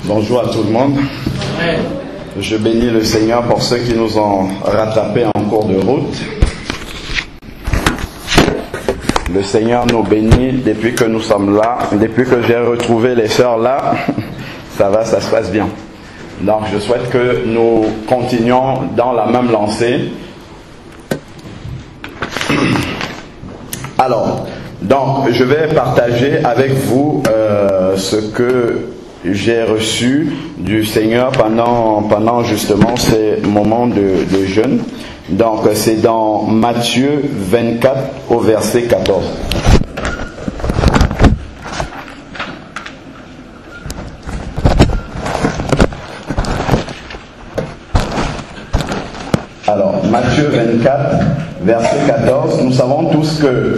Bonjour à tout le monde. Je bénis le Seigneur pour ceux qui nous ont rattrapés en cours de route. Le Seigneur nous bénit depuis que nous sommes là, depuis que j'ai retrouvé les sœurs là. Ça se passe bien. Donc je souhaite que nous continuions dans la même lancée. Alors, donc je vais partager avec vous ce que j'ai reçu du Seigneur pendant justement ces moments de jeûne. Donc c'est dans Matthieu 24 au verset 14. Alors Matthieu 24 verset 14, nous savons tous que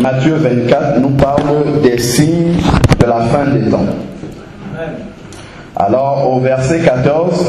Matthieu 24 nous parle des signes de la fin des temps. Alors au verset 14,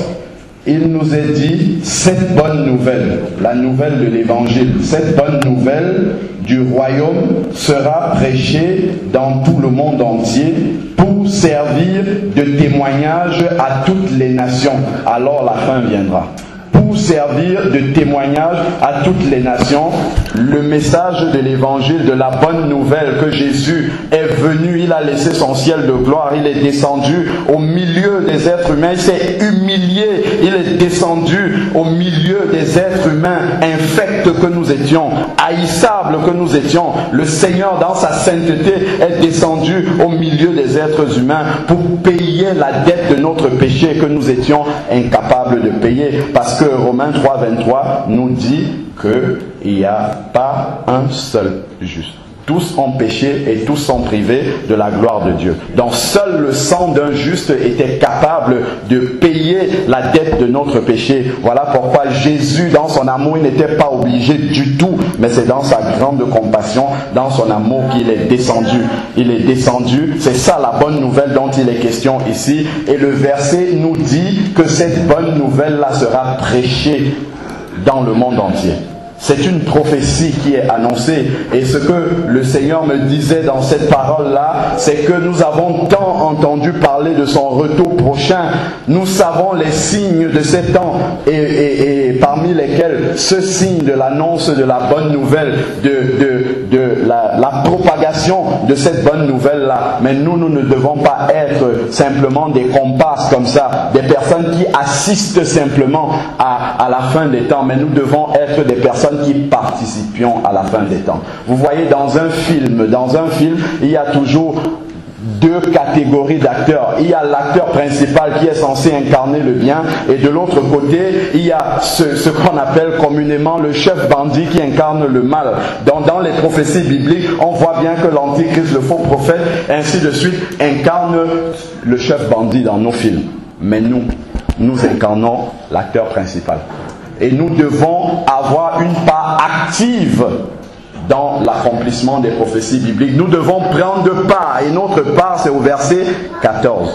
il nous est dit cette bonne nouvelle, la nouvelle de l'évangile, cette bonne nouvelle du royaume sera prêchée dans tout le monde entier pour servir de témoignage à toutes les nations. Alors la fin viendra. Pour servir de témoignage à toutes les nations, le message de l'évangile, de la bonne nouvelle que Jésus est venu, il a laissé son ciel de gloire, il est descendu au milieu des êtres humains, il s'est humilié, il est descendu au milieu des êtres humains infects que nous étions, haïssables que nous étions. Le Seigneur dans sa sainteté est descendu au milieu des êtres humains pour payer la dette de notre péché que nous étions incapables de payer, parce que Romains 3, 23 nous dit qu'il n'y a pas un seul juste. Tous ont péché et tous sont privés de la gloire de Dieu. Donc seul le sang d'un juste était capable de payer la dette de notre péché. Voilà pourquoi Jésus, dans son amour, il n'était pas obligé du tout, mais c'est dans sa grande compassion, dans son amour qu'il est descendu. Il est descendu, c'est ça la bonne nouvelle dont il est question ici. Et le verset nous dit que cette bonne nouvelle-là sera prêchée dans le monde entier. C'est une prophétie qui est annoncée. Et ce que le Seigneur me disait dans cette parole-là, c'est que nous avons tant entendu parler de son retour prochain. Nous savons les signes de ces temps et parmi lesquels ce signe de l'annonce de la bonne nouvelle, de la propagation de cette bonne nouvelle-là. Mais nous ne devons pas être simplement des comparses comme ça, des personnes qui assistent simplement à la fin des temps. Mais nous devons être des personnes qui participions à la fin des temps. Vous voyez, dans un film, il y a toujours deux catégories d'acteurs. Il y a l'acteur principal qui est censé incarner le bien, et de l'autre côté, il y a ce qu'on appelle communément le chef bandit qui incarne le mal. Donc, dans les prophéties bibliques, on voit bien que l'antichrist, le faux prophète, ainsi de suite, incarne le chef bandit dans nos films. Mais nous incarnons l'acteur principal. Et nous devons avoir une part active dans l'accomplissement des prophéties bibliques. Nous devons prendre part. Et notre part, c'est au verset 14.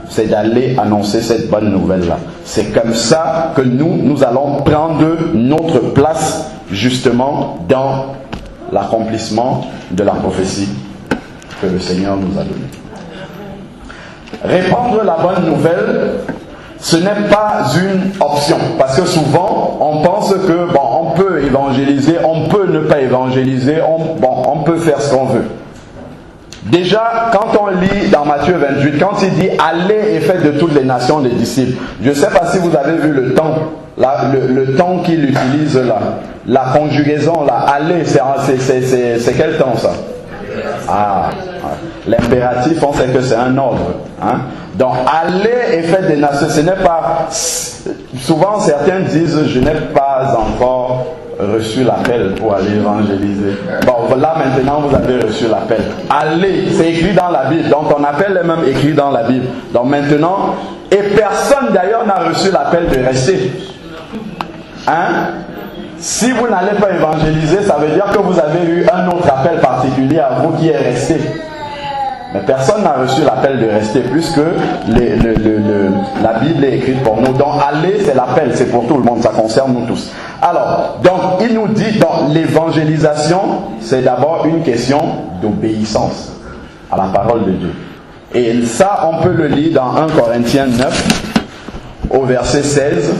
C'est d'aller annoncer cette bonne nouvelle-là. C'est comme ça que nous allons prendre notre place, justement, dans l'accomplissement de la prophétie que le Seigneur nous a donnée. Répandre la bonne nouvelle, ce n'est pas une option, parce que souvent on pense que on peut évangéliser, on peut ne pas évangéliser, on peut faire ce qu'on veut. Déjà, quand on lit dans Matthieu 28, quand il dit allez et faites de toutes les nations des disciples, je ne sais pas si vous avez vu le temps, le temps qu'il utilise là, la conjugaison là, allez, c'est quel temps ça? L'impératif, on sait que c'est un ordre. Donc, allez et faites des nations. Ce n'est pas. Souvent, certains disent je n'ai pas encore reçu l'appel pour aller évangéliser. Bon, là maintenant, vous avez reçu l'appel. Allez, c'est écrit dans la Bible. Donc, on appelle les mêmes écrits dans la Bible. Donc, maintenant, et personne d'ailleurs n'a reçu l'appel de rester. Si vous n'allez pas évangéliser, ça veut dire que vous avez eu un autre appel particulier à vous qui est resté. Mais personne n'a reçu l'appel de rester, puisque la Bible est écrite pour nous. Donc aller, c'est l'appel, c'est pour tout le monde, ça concerne nous tous. Alors, donc il nous dit, dans l'évangélisation, c'est d'abord une question d'obéissance à la parole de Dieu. Et ça, on peut le lire dans 1 Corinthiens 9, au verset 16.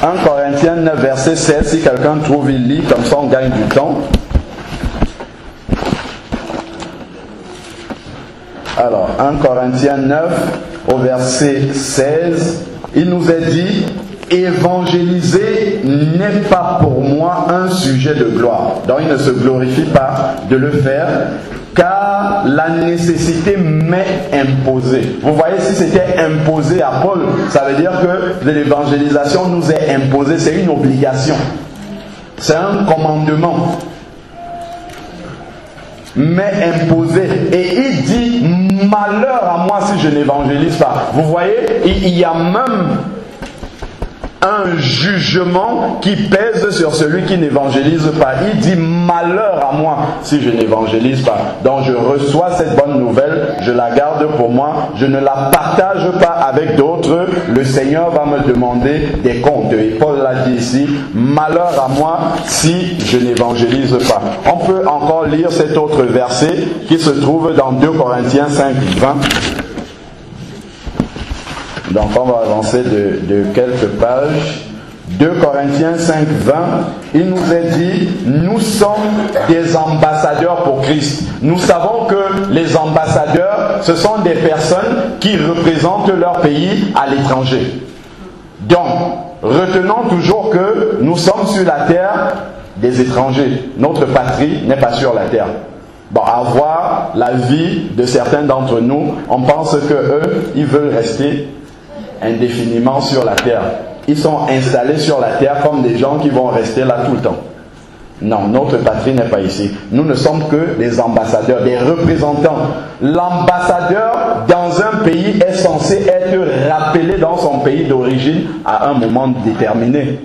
1 Corinthiens 9, verset 16, si quelqu'un trouve, il lit, comme ça on gagne du temps. Alors, 1 Corinthiens 9, au verset 16, il nous est dit, évangéliser n'est pas pour moi un sujet de gloire. Donc il ne se glorifie pas de le faire, car la nécessité m'est imposée. Vous voyez, si c'était imposé à Paul, ça veut dire que l'évangélisation nous est imposée, c'est une obligation. C'est un commandement. Mais imposé. Et il dit, malheur à moi si je n'évangélise pas. Vous voyez, il y a même un jugement qui pèse sur celui qui n'évangélise pas. Il dit, malheur à moi si je n'évangélise pas. Donc je reçois cette bonne nouvelle, je la garde pour moi, je ne la partage pas avec d'autres. Le Seigneur va me demander des comptes. Et Paul l'a dit ici, malheur à moi si je n'évangélise pas. On peut encore lire cet autre verset qui se trouve dans 2 Corinthiens 5, 20. Donc on va avancer de quelques pages. 2 Corinthiens 5, 20, il nous est dit, nous sommes des ambassadeurs pour Christ. Nous savons que les ambassadeurs, ce sont des personnes qui représentent leur pays à l'étranger. Donc, retenons toujours que nous sommes sur la terre des étrangers. Notre patrie n'est pas sur la terre. Bon, à voir la vie de certains d'entre nous, on pense que eux, ils veulent rester indéfiniment sur la terre. Ils sont installés sur la terre comme des gens qui vont rester là tout le temps. Non, notre patrie n'est pas ici. Nous ne sommes que des ambassadeurs, des représentants. L'ambassadeur dans un pays est censé être rappelé dans son pays d'origine à un moment déterminé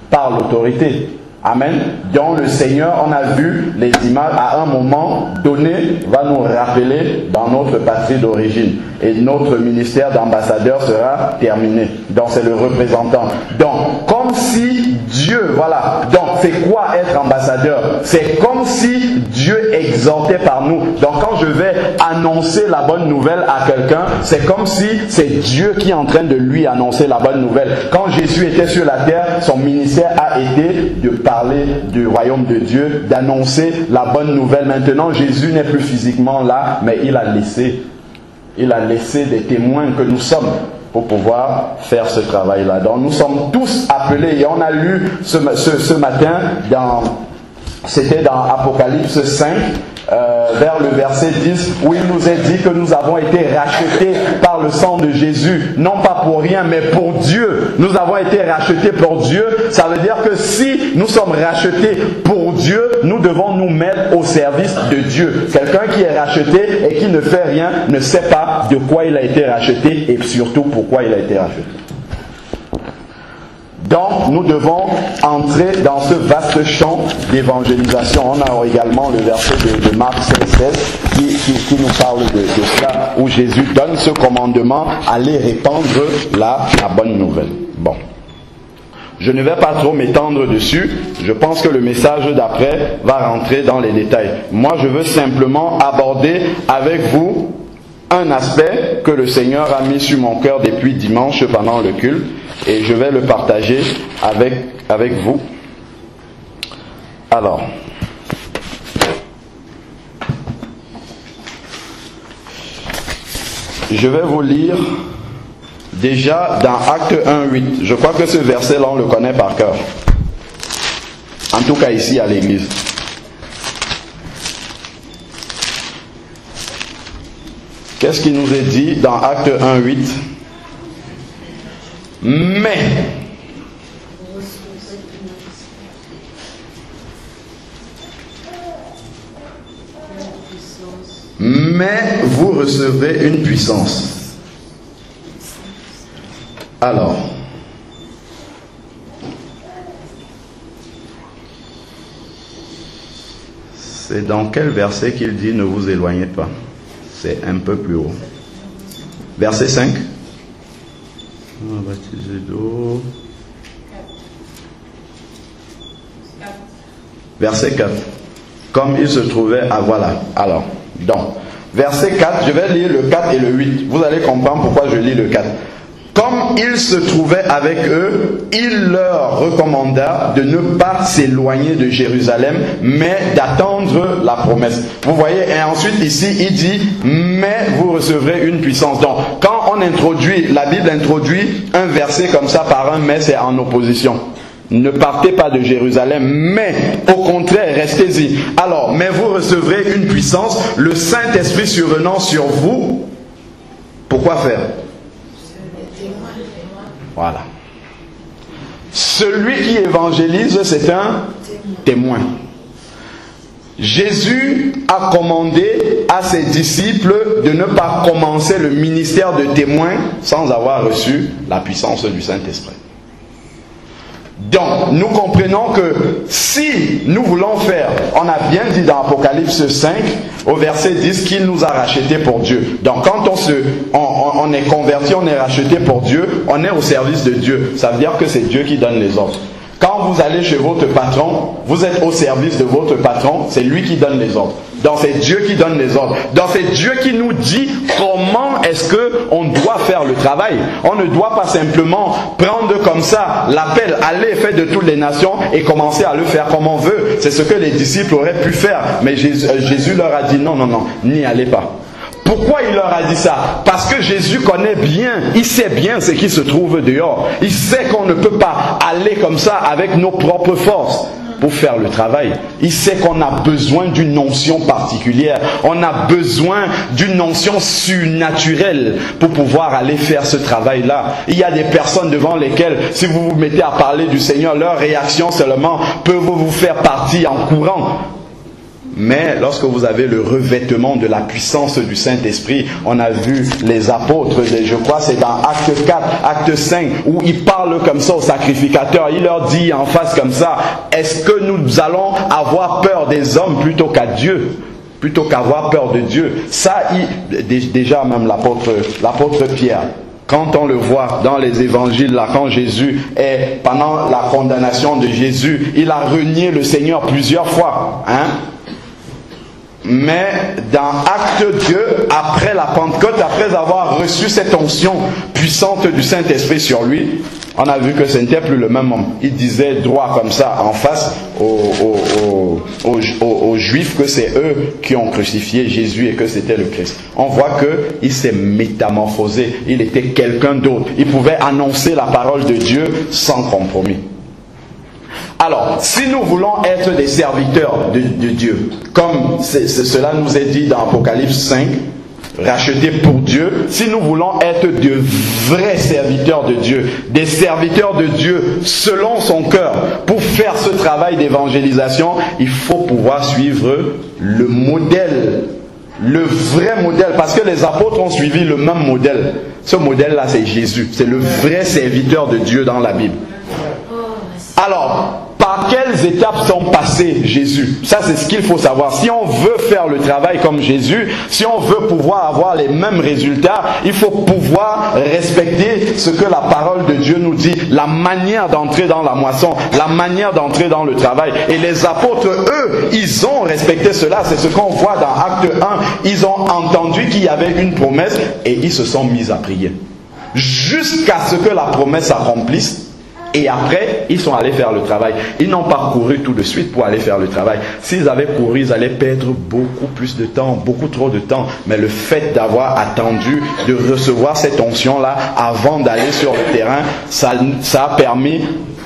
par l'autorité. Amen. Donc le Seigneur, on a vu les images, à un moment donné, va nous rappeler dans notre patrie d'origine. Et notre ministère d'ambassadeur sera terminé. Donc c'est le représentant. Donc, comme si Dieu, voilà. Donc c'est quoi être ambassadeur? C'est comme si Dieu exhortait par nous. Donc quand je vais annoncer la bonne nouvelle à quelqu'un, c'est comme si c'est Dieu qui est en train de lui annoncer la bonne nouvelle. Quand Jésus était sur la terre, son ministère a été de parler du royaume de Dieu, d'annoncer la bonne nouvelle. Maintenant, Jésus n'est plus physiquement là, mais il a laissé des témoins que nous sommes pour pouvoir faire ce travail-là. Donc nous sommes tous appelés, et on a lu ce matin, c'était dans Apocalypse 5, vers le verset 10, où il nous est dit que nous avons été rachetés par le sang de Jésus, non pas pour rien, mais pour Dieu. Nous avons été rachetés pour Dieu. Ça veut dire que si nous sommes rachetés pour Dieu, nous devons nous mettre au service de Dieu. Quelqu'un qui est racheté et qui ne fait rien ne sait pas de quoi il a été racheté et surtout pourquoi il a été racheté. Donc, nous devons entrer dans ce vaste champ d'évangélisation. On a également le verset de Marc 16 qui nous parle de cela, où Jésus donne ce commandement, aller répandre la bonne nouvelle. Bon. Je ne vais pas trop m'étendre dessus. Je pense que le message d'après va rentrer dans les détails. Moi, je veux simplement aborder avec vous un aspect que le Seigneur a mis sur mon cœur depuis dimanche pendant le culte, et je vais le partager avec vous. Alors, je vais vous lire déjà dans Acte 1:8. Je crois que ce verset-là, on le connaît par cœur. En tout cas ici à l'église. Qu'est-ce qui nous est dit dans Acte 1:8? Mais vous recevrez une puissance. Alors, c'est dans quel verset qu'il dit ne vous éloignez pas? C'est un peu plus haut. Verset 5. Baptisé d'eau. Verset 4. Comme il se trouvait à voilà. Alors, donc, verset 4, je vais lire le 4 et le 8. Vous allez comprendre pourquoi je lis le 4. Comme il se trouvait avec eux, il leur recommanda de ne pas s'éloigner de Jérusalem, mais d'attendre la promesse. Vous voyez, et ensuite ici, il dit, mais vous recevrez une puissance. Donc, quand on introduit, la Bible introduit un verset comme ça par un mais, c'est en opposition. Ne partez pas de Jérusalem, mais au contraire, restez-y. Alors, mais vous recevrez une puissance, le Saint-Esprit survenant sur vous. Pourquoi faire? Voilà. Celui qui évangélise, c'est un témoin. Jésus a commandé à ses disciples de ne pas commencer le ministère de témoin sans avoir reçu la puissance du Saint-Esprit. Donc, nous comprenons que si nous voulons faire, on a bien dit dans Apocalypse 5, au verset 10, qu'il nous a rachetés pour Dieu. Donc, quand on est converti, on est racheté pour Dieu, on est au service de Dieu. Ça veut dire que c'est Dieu qui donne les ordres. Quand vous allez chez votre patron, vous êtes au service de votre patron, c'est lui qui donne les ordres. Donc c'est Dieu qui donne les ordres. Donc c'est Dieu qui nous dit comment est-ce qu'on doit faire le travail. On ne doit pas simplement prendre comme ça l'appel, aller faire de toutes les nations et commencer à le faire comme on veut. C'est ce que les disciples auraient pu faire. Mais Jésus leur a dit non, non, non, n'y allez pas. Pourquoi il leur a dit ça? Parce que Jésus connaît bien, il sait bien ce qui se trouve dehors. Il sait qu'on ne peut pas aller comme ça avec nos propres forces pour faire le travail. Il sait qu'on a besoin d'une onction particulière. On a besoin d'une onction surnaturelle pour pouvoir aller faire ce travail-là. Il y a des personnes devant lesquelles, si vous vous mettez à parler du Seigneur, leur réaction seulement peut vous faire partir en courant. Mais lorsque vous avez le revêtement de la puissance du Saint-Esprit, on a vu les apôtres, je crois c'est dans Acte 4, Acte 5, où ils parlent comme ça aux sacrificateurs. Il leur dit en face comme ça, est-ce que nous allons avoir peur des hommes plutôt qu'à Dieu? Plutôt qu'avoir peur de Dieu. Ça, déjà même l'apôtre Pierre, quand on le voit dans les évangiles, là, quand Jésus est, pendant la condamnation de Jésus, il a renié le Seigneur plusieurs fois, hein? Mais dans Acte 2, après la Pentecôte, après avoir reçu cette onction puissante du Saint-Esprit sur lui, on a vu que ce n'était plus le même homme. Il disait droit comme ça en face aux Juifs que c'est eux qui ont crucifié Jésus et que c'était le Christ. On voit qu'il s'est métamorphosé. Il était quelqu'un d'autre. Il pouvait annoncer la parole de Dieu sans compromis. Alors, si nous voulons être des serviteurs de Dieu, comme cela nous est dit dans Apocalypse 5, rachetés pour Dieu, si nous voulons être de vrais serviteurs de Dieu, des serviteurs de Dieu selon son cœur, pour faire ce travail d'évangélisation, il faut pouvoir suivre le modèle, le vrai modèle, parce que les apôtres ont suivi le même modèle. Ce modèle-là, c'est Jésus, c'est le vrai serviteur de Dieu dans la Bible. Alors, par quelles étapes sont passés Jésus? Ça, c'est ce qu'il faut savoir. Si on veut faire le travail comme Jésus, si on veut pouvoir avoir les mêmes résultats, il faut pouvoir respecter ce que la parole de Dieu nous dit, la manière d'entrer dans la moisson, la manière d'entrer dans le travail. Et les apôtres, eux, ils ont respecté cela. C'est ce qu'on voit dans Acte 1. Ils ont entendu qu'il y avait une promesse et ils se sont mis à prier. Jusqu'à ce que la promesse s'accomplisse. Et après, ils sont allés faire le travail. Ils n'ont pas couru tout de suite pour aller faire le travail. S'ils avaient couru, ils allaient perdre beaucoup plus de temps, beaucoup trop de temps. Mais le fait d'avoir attendu de recevoir cette onction-là avant d'aller sur le terrain, ça a permis,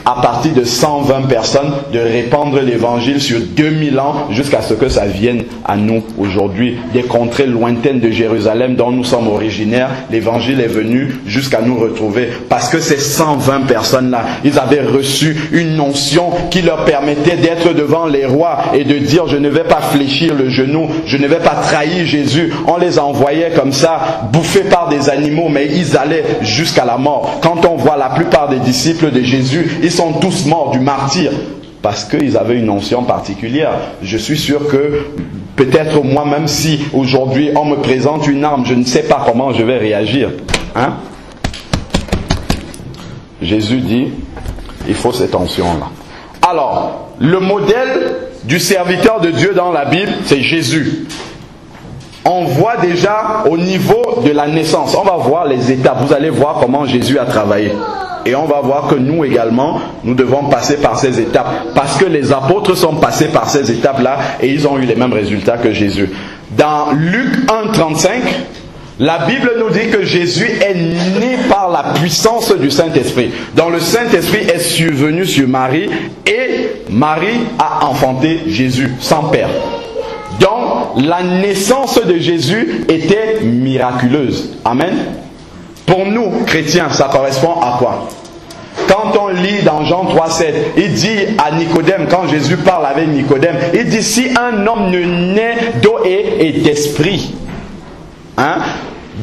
à partir de 120 personnes, de répandre l'évangile sur 2000 ans jusqu'à ce que ça vienne à nous aujourd'hui. Des contrées lointaines de Jérusalem dont nous sommes originaires, l'évangile est venu jusqu'à nous retrouver. Parce que ces 120 personnes-là, ils avaient reçu une onction qui leur permettait d'être devant les rois et de dire, je ne vais pas fléchir le genou, je ne vais pas trahir Jésus. On les envoyait comme ça, bouffés par des animaux, mais ils allaient jusqu'à la mort. Quand on voit la plupart des disciples de Jésus, ils sont tous morts du martyre parce qu'ils avaient une onction particulière. Je suis sûr que peut-être moi-même, si aujourd'hui on me présente une arme, je ne sais pas comment je vais réagir. Hein? Jésus dit, il faut cette onction-là. Alors, le modèle du serviteur de Dieu dans la Bible, c'est Jésus. on voit déjà au niveau de la naissance, on va voir les étapes. Vous allez voir comment Jésus a travaillé. Et on va voir que nous également, nous devons passer par ces étapes. Parce que les apôtres sont passés par ces étapes-là et ils ont eu les mêmes résultats que Jésus. Dans Luc 1, 35, la Bible nous dit que Jésus est né par la puissance du Saint-Esprit. Donc le Saint-Esprit est survenu sur Marie et Marie a enfanté Jésus sans père. Donc la naissance de Jésus était miraculeuse. Amen. Pour nous, chrétiens, ça correspond à quoi? Quand on lit dans Jean 3,7, il dit à Nicodème, quand Jésus parle avec Nicodème, il dit si un homme ne naît d'eau et d'esprit, hein?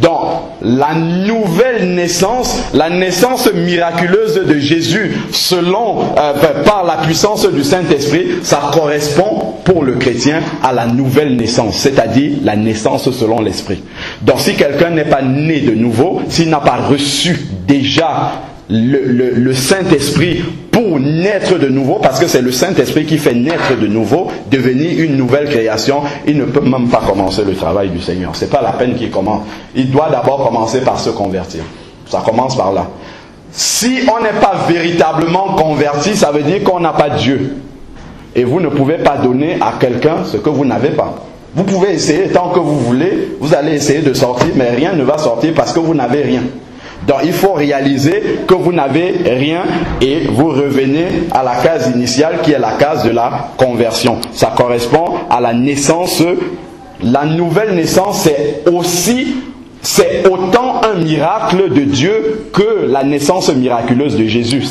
Donc, la nouvelle naissance, la naissance miraculeuse de Jésus, par la puissance du Saint-Esprit, ça correspond pour le chrétien à la nouvelle naissance, c'est-à-dire la naissance selon l'Esprit. Donc, si quelqu'un n'est pas né de nouveau, s'il n'a pas reçu déjà le Saint-Esprit pour naître de nouveau, parce que c'est le Saint-Esprit qui fait naître de nouveau, devenir une nouvelle création, il ne peut même pas commencer le travail du Seigneur. C'est pas la peine qu'il commence. Il doit d'abord commencer par se convertir. Ça commence par là. Si on n'est pas véritablement converti, ça veut dire qu'on n'a pas Dieu. Et vous ne pouvez pas donner à quelqu'un ce que vous n'avez pas. Vous pouvez essayer tant que vous voulez, vous allez essayer de sortir, mais rien ne va sortir parce que vous n'avez rien. Donc il faut réaliser que vous n'avez rien et vous revenez à la case initiale qui est la case de la conversion. Ça correspond à la naissance. La nouvelle naissance, c'est autant un miracle de Dieu que la naissance miraculeuse de Jésus.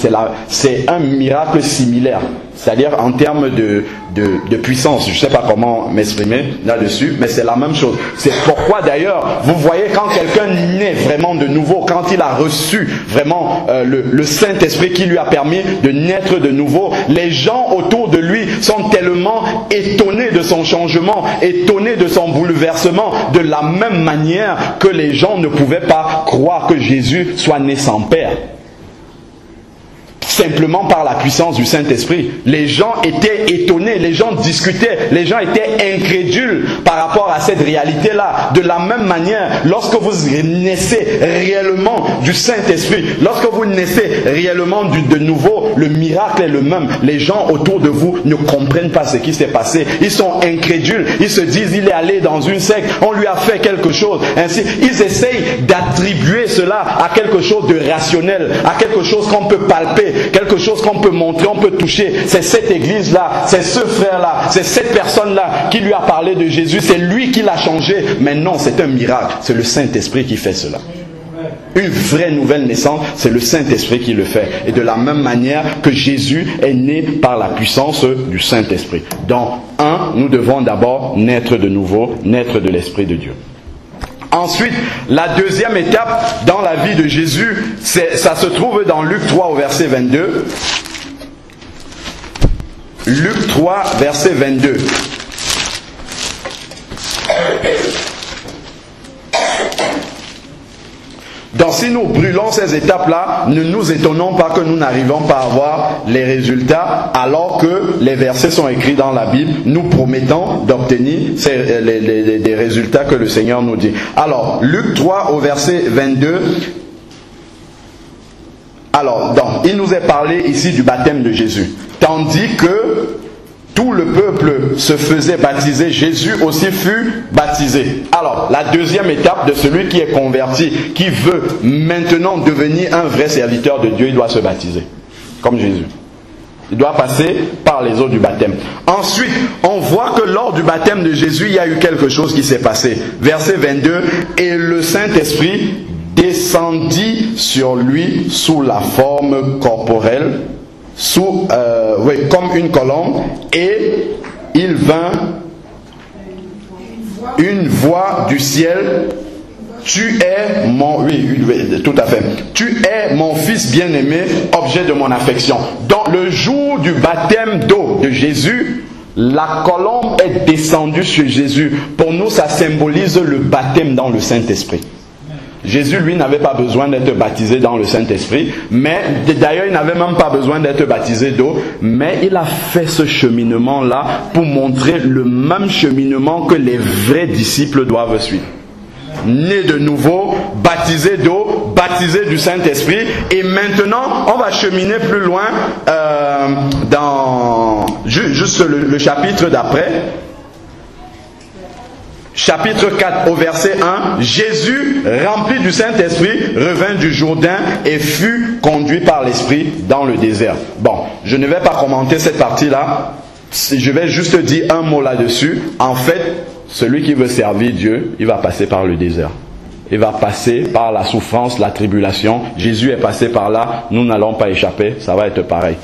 C'est un miracle similaire. C'est-à-dire en termes de puissance. Je ne sais pas comment m'exprimer là-dessus, mais c'est la même chose. C'est pourquoi d'ailleurs, vous voyez quand quelqu'un naît vraiment de nouveau, quand il a reçu vraiment le Saint-Esprit qui lui a permis de naître de nouveau, les gens autour de lui sont tellement étonnés de son changement, étonnés de son bouleversement, de la même manière que les gens ne pouvaient pas croire que Jésus soit né sans père. Simplement par la puissance du Saint-Esprit. Les gens étaient étonnés, les gens discutaient, les gens étaient incrédules par rapport à cette réalité-là. De la même manière, lorsque vous naissez réellement du Saint-Esprit, lorsque vous naissez réellement de nouveau, le miracle est le même. Les gens autour de vous ne comprennent pas ce qui s'est passé. Ils sont incrédules, ils se disent il est allé dans une secte, on lui a fait quelque chose. Ainsi, ils essayent d'attribuer cela à quelque chose de rationnel, à quelque chose qu'on peut palper, quelque chose qu'on peut montrer, on peut toucher. C'est cette église-là, c'est ce frère-là, c'est cette personne-là qui lui a parlé de Jésus, c'est lui qui l'a changé. Mais non, c'est un miracle, c'est le Saint-Esprit qui fait cela. Une vraie nouvelle naissance, c'est le Saint-Esprit qui le fait. Et de la même manière que Jésus est né par la puissance du Saint-Esprit. Donc, nous devons d'abord naître de nouveau, naître de l'Esprit de Dieu. Ensuite, la deuxième étape dans la vie de Jésus, ça se trouve dans Luc 3 au verset 22. Luc 3, verset 22. Donc si nous brûlons ces étapes-là, ne nous étonnons pas que nous n'arrivons pas à voir les résultats, alors que les versets sont écrits dans la Bible, nous promettons d'obtenir des résultats que le Seigneur nous dit. Alors, Luc 3 au verset 22, alors, donc, il nous est parlé ici du baptême de Jésus, tandis que tout le peuple se faisait baptiser, Jésus aussi fut baptisé. Alors, la deuxième étape de celui qui est converti, qui veut maintenant devenir un vrai serviteur de Dieu, il doit se baptiser, comme Jésus. Il doit passer par les eaux du baptême. Ensuite, on voit que lors du baptême de Jésus, il y a eu quelque chose qui s'est passé. Verset 22, et le Saint-Esprit descendit sur lui sous la forme corporelle, comme une colombe, et il vint une voix du ciel. Tu es mon, tout à fait. Tu es mon fils bien-aimé, objet de mon affection. Donc le jour du baptême d'eau de Jésus, la colombe est descendue sur Jésus. Pour nous, ça symbolise le baptême dans le Saint-Esprit. Jésus, lui, n'avait pas besoin d'être baptisé dans le Saint-Esprit, mais d'ailleurs, il n'avait même pas besoin d'être baptisé d'eau, mais il a fait ce cheminement-là pour montrer le même cheminement que les vrais disciples doivent suivre. Né de nouveau, baptisé d'eau, baptisé du Saint-Esprit, et maintenant, on va cheminer plus loin dans juste le chapitre d'après. Chapitre 4 au verset 1, Jésus, rempli du Saint-Esprit, revint du Jourdain et fut conduit par l'Esprit dans le désert. Bon, je ne vais pas commenter cette partie-là, je vais juste dire un mot là-dessus. En fait, celui qui veut servir Dieu, il va passer par le désert. Il va passer par la souffrance, la tribulation. Jésus est passé par là, nous n'allons pas échapper, ça va être pareil.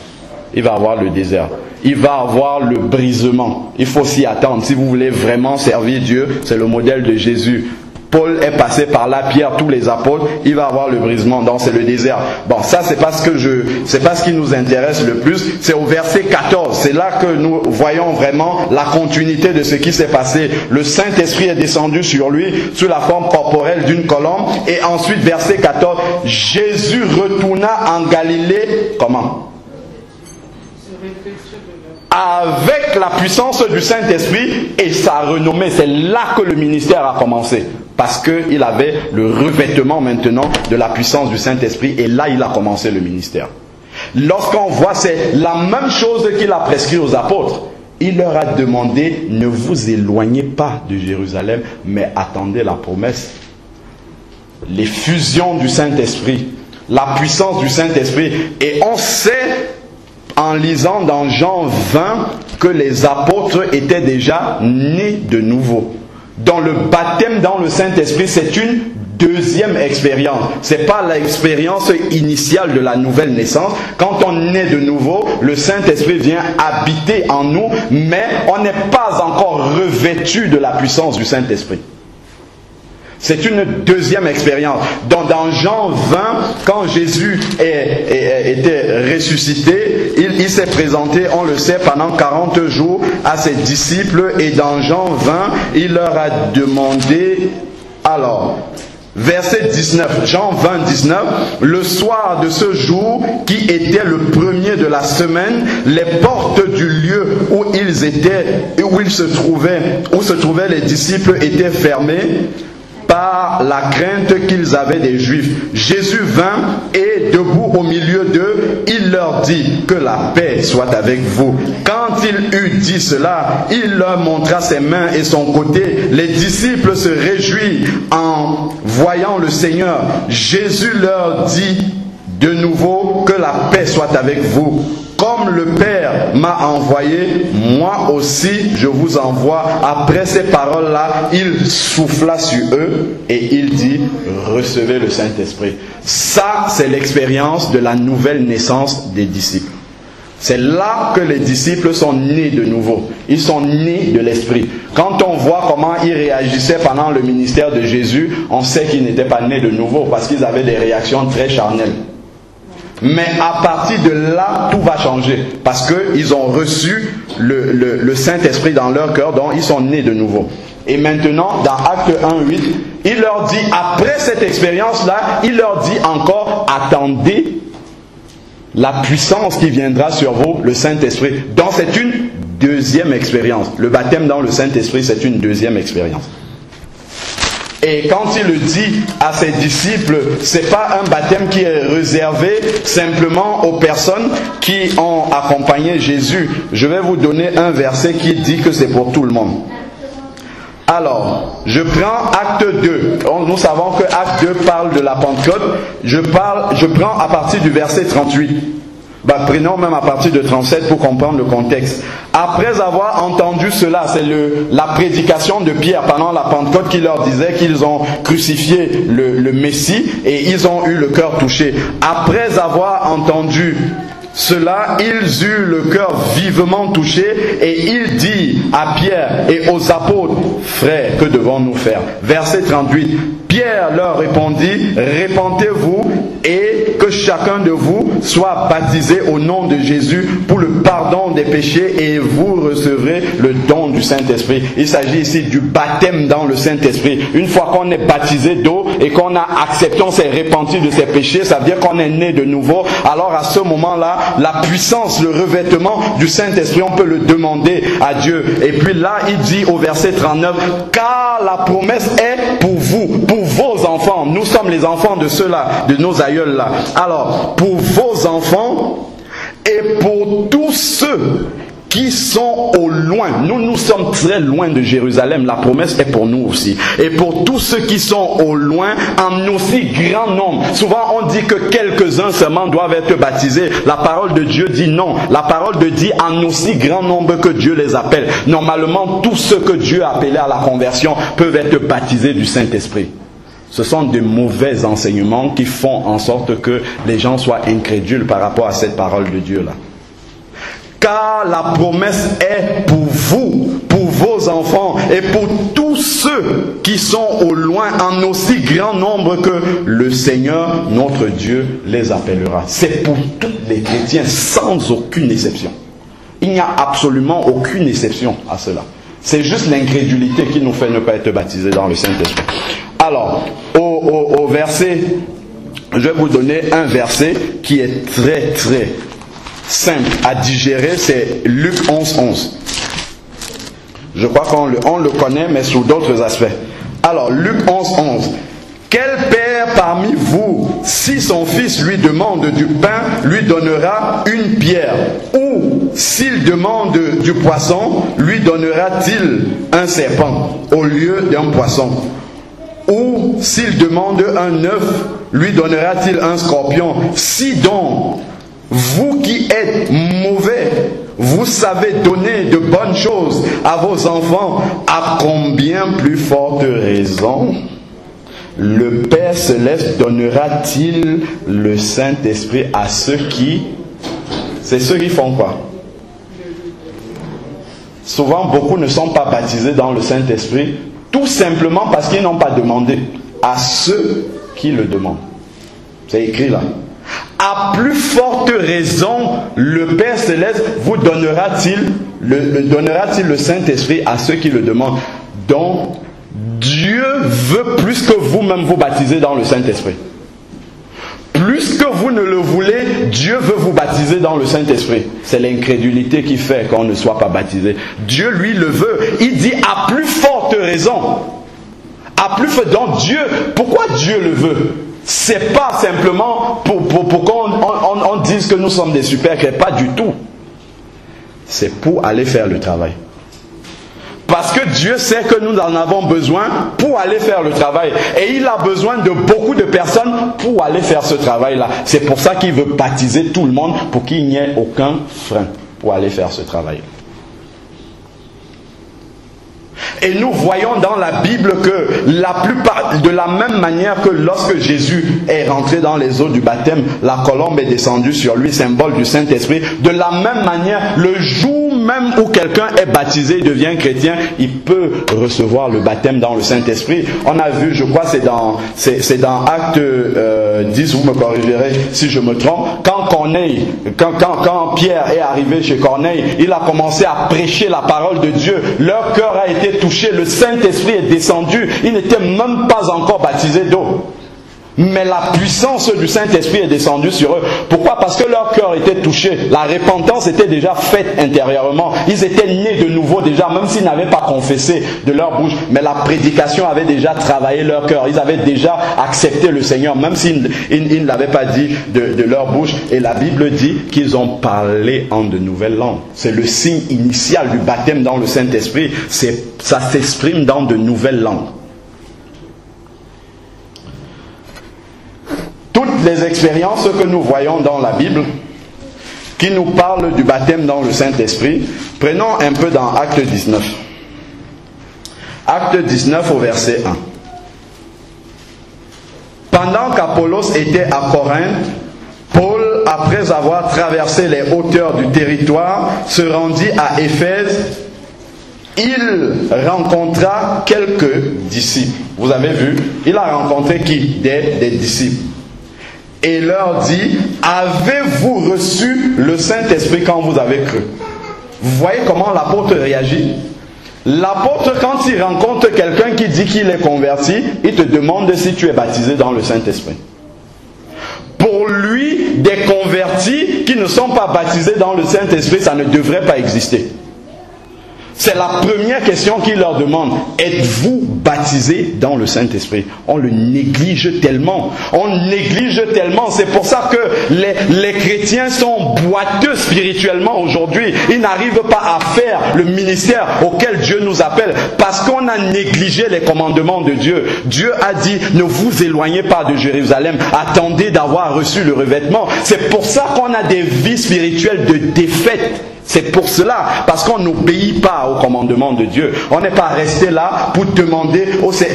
Il va avoir le désert. Il va avoir le brisement. Il faut s'y attendre. Si vous voulez vraiment servir Dieu, c'est le modèle de Jésus. Paul est passé par là, Pierre, tous les apôtres, il va avoir le brisement, donc c'est le désert. Bon, ça c'est pas ce qui nous intéresse le plus, c'est au verset 14, c'est là que nous voyons vraiment la continuité de ce qui s'est passé. Le Saint-Esprit est descendu sur lui, sous la forme corporelle d'une colombe, et ensuite, verset 14, Jésus retourna en Galilée, comment? Avec la puissance du Saint-Esprit et sa renommée. C'est là que le ministère a commencé. Parce qu'il avait le revêtement maintenant de la puissance du Saint-Esprit. Et là, il a commencé le ministère. Lorsqu'on voit, c'est la même chose qu'il a prescrit aux apôtres. Il leur a demandé, ne vous éloignez pas de Jérusalem, mais attendez la promesse. Les fusions du Saint-Esprit, la puissance du Saint-Esprit. Et on sait, en lisant dans Jean 20, que les apôtres étaient déjà nés de nouveau. Dans le baptême dans le Saint-Esprit, c'est une deuxième expérience. Ce n'est pas l'expérience initiale de la nouvelle naissance. Quand on est de nouveau, le Saint-Esprit vient habiter en nous, mais on n'est pas encore revêtu de la puissance du Saint-Esprit. C'est une deuxième expérience. Dans Jean 20, quand Jésus était ressuscité, il s'est présenté, on le sait, pendant 40 jours à ses disciples. Et dans Jean 20, il leur a demandé, alors, verset 19, Jean 20, 19, le soir de ce jour, qui était le premier de la semaine, les portes du lieu où où se trouvaient les disciples étaient fermées, par la crainte qu'ils avaient des Juifs. Jésus vint et debout au milieu d'eux, il leur dit que la paix soit avec vous. Quand il eut dit cela, il leur montra ses mains et son côté. Les disciples se réjouirent en voyant le Seigneur. Jésus leur dit de nouveau que la paix soit avec vous. Comme le Père m'a envoyé, moi aussi je vous envoie. Après ces paroles-là, il souffla sur eux et il dit, recevez le Saint-Esprit. Ça, c'est l'expérience de la nouvelle naissance des disciples. C'est là que les disciples sont nés de nouveau. Ils sont nés de l'Esprit. Quand on voit comment ils réagissaient pendant le ministère de Jésus, on sait qu'ils n'étaient pas nés de nouveau parce qu'ils avaient des réactions très charnelles. Mais à partir de là, tout va changer. Parce qu'ils ont reçu le Saint-Esprit dans leur cœur, donc ils sont nés de nouveau. Et maintenant, dans Acte 1:8, il leur dit, après cette expérience-là, il leur dit encore, attendez la puissance qui viendra sur vous, le Saint-Esprit. Donc c'est une deuxième expérience. Le baptême dans le Saint-Esprit, c'est une deuxième expérience. Et quand il le dit à ses disciples, c'est pas un baptême qui est réservé simplement aux personnes qui ont accompagné Jésus. Je vais vous donner un verset qui dit que c'est pour tout le monde. Alors, je prends Acte 2. Nous savons que Acte 2 parle de la Pentecôte. Je prends à partir du verset 38. Prenons même à partir de 37 pour comprendre le contexte. Après avoir entendu cela, c'est la prédication de Pierre pendant la Pentecôte qui leur disait qu'ils ont crucifié le Messie et ils ont eu le cœur touché. Après avoir entendu cela, ils eurent le cœur vivement touché et ils dirent à Pierre et aux apôtres, frères, que devons-nous faire? Verset 38. Pierre leur répondit, répentez-vous et que chacun de vous soient baptisés au nom de Jésus pour le pardon des péchés et vous recevrez le don du Saint-Esprit. Il s'agit ici du baptême dans le Saint-Esprit. Une fois qu'on est baptisé d'eau et qu'on a accepté, on s'est repenti de ses péchés, ça veut dire qu'on est né de nouveau. Alors à ce moment-là, la puissance, le revêtement du Saint-Esprit, on peut le demander à Dieu. Et puis là, il dit au verset 39, car la promesse est pour vous, pour vos enfants. Nous sommes les enfants de ceux-là, de nos aïeuls là. Alors, pour vos enfants et pour tous ceux qui sont au loin. Nous sommes très loin de Jérusalem. La promesse est pour nous aussi. Et pour tous ceux qui sont au loin, en aussi grand nombre. Souvent, on dit que quelques-uns seulement doivent être baptisés. La parole de Dieu dit non. La parole de Dieu dit en aussi grand nombre que Dieu les appelle. Normalement, tous ceux que Dieu a appelés à la conversion peuvent être baptisés du Saint-Esprit. Ce sont de mauvais enseignements qui font en sorte que les gens soient incrédules par rapport à cette parole de Dieu-là. Car la promesse est pour vous, pour vos enfants et pour tous ceux qui sont au loin en aussi grand nombre que le Seigneur, notre Dieu, les appellera. C'est pour tous les chrétiens sans aucune exception. Il n'y a absolument aucune exception à cela. C'est juste l'incrédulité qui nous fait ne pas être baptisés dans le Saint-Esprit. Alors, au verset, je vais vous donner un verset qui est très simple à digérer, c'est Luc 11:11. Je crois qu'on le connaît, mais sous d'autres aspects. Alors, Luc 11:11. Quel père parmi vous, si son fils lui demande du pain, lui donnera une pierre? Ou s'il demande du poisson, lui donnera-t-il un serpent au lieu d'un poisson? Ou s'il demande un œuf, lui donnera-t-il un scorpion? Si donc, vous qui êtes mauvais, vous savez donner de bonnes choses à vos enfants, à combien plus forte raison le Père Céleste donnera-t-il le Saint-Esprit à ceux qui... C'est ceux qui font quoi? Souvent, beaucoup ne sont pas baptisés dans le Saint-Esprit, tout simplement parce qu'ils n'ont pas demandé. À ceux qui le demandent. C'est écrit là. À plus forte raison, le Père Céleste vous donnera-t-il le Saint-Esprit à ceux qui le demandent. Donc, Dieu veut plus que vous-même vous baptiser dans le Saint-Esprit. Plus que vous ne le voulez, Dieu veut vous baptiser dans le Saint-Esprit. C'est l'incrédulité qui fait qu'on ne soit pas baptisé. Dieu, lui, le veut. Il dit à plus forte raison. À plus forte raison. Donc Dieu, pourquoi Dieu le veut? C'est pas simplement pour qu'on dise que nous sommes des super chrétiens, pas du tout. C'est pour aller faire le travail. Parce que Dieu sait que nous en avons besoin pour aller faire le travail. Et il a besoin de beaucoup de personnes pour aller faire ce travail-là. C'est pour ça qu'il veut baptiser tout le monde, pour qu'il n'y ait aucun frein pour aller faire ce travail. Et nous voyons dans la Bible que la plupart, de la même manière que lorsque Jésus est rentré dans les eaux du baptême, la colombe est descendue sur lui, symbole du Saint-Esprit. De la même manière, le jour même où quelqu'un est baptisé, il devient chrétien, il peut recevoir le baptême dans le Saint-Esprit. On a vu, je crois, c'est dans Acte 10, vous me corrigerez si je me trompe, quand Pierre est arrivé chez Corneille, il a commencé à prêcher la parole de Dieu. Leur cœur a été touché, le Saint-Esprit est descendu, ils n'étaient même pas encore baptisés d'eau. Mais la puissance du Saint-Esprit est descendue sur eux. Pourquoi? Parce que leur cœur était touché. La repentance était déjà faite intérieurement. Ils étaient nés de nouveau déjà, même s'ils n'avaient pas confessé de leur bouche. Mais la prédication avait déjà travaillé leur cœur. Ils avaient déjà accepté le Seigneur, même s'ils ne l'avaient pas dit de leur bouche. Et la Bible dit qu'ils ont parlé en de nouvelles langues. C'est le signe initial du baptême dans le Saint-Esprit. Ça s'exprime dans de nouvelles langues. Toutes les expériences que nous voyons dans la Bible, qui nous parlent du baptême dans le Saint-Esprit, prenons un peu dans Acte 19. Acte 19 au verset 1. Pendant qu'Apollos était à Corinthe, Paul, après avoir traversé les hauteurs du territoire, se rendit à Éphèse. Il rencontra quelques disciples. Vous avez vu, il a rencontré qui? Des disciples. et leur dit, avez-vous reçu le Saint-Esprit quand vous avez cru? Vous voyez comment l'apôtre réagit? L'apôtre, quand il rencontre quelqu'un qui dit qu'il est converti, il te demande si tu es baptisé dans le Saint-Esprit. Pour lui, des convertis qui ne sont pas baptisés dans le Saint-Esprit, ça ne devrait pas exister. C'est la première question qu'il leur demande. Êtes-vous baptisés dans le Saint-Esprit? On le néglige tellement. On néglige tellement. C'est pour ça que les chrétiens sont boiteux spirituellement aujourd'hui. Ils n'arrivent pas à faire le ministère auquel Dieu nous appelle parce qu'on a négligé les commandements de Dieu. Dieu a dit, ne vous éloignez pas de Jérusalem. Attendez d'avoir reçu le revêtement. C'est pour ça qu'on a des vies spirituelles de défaite. C'est pour cela, parce qu'on n'obéit pas au commandement de Dieu. On n'est pas resté là pour demander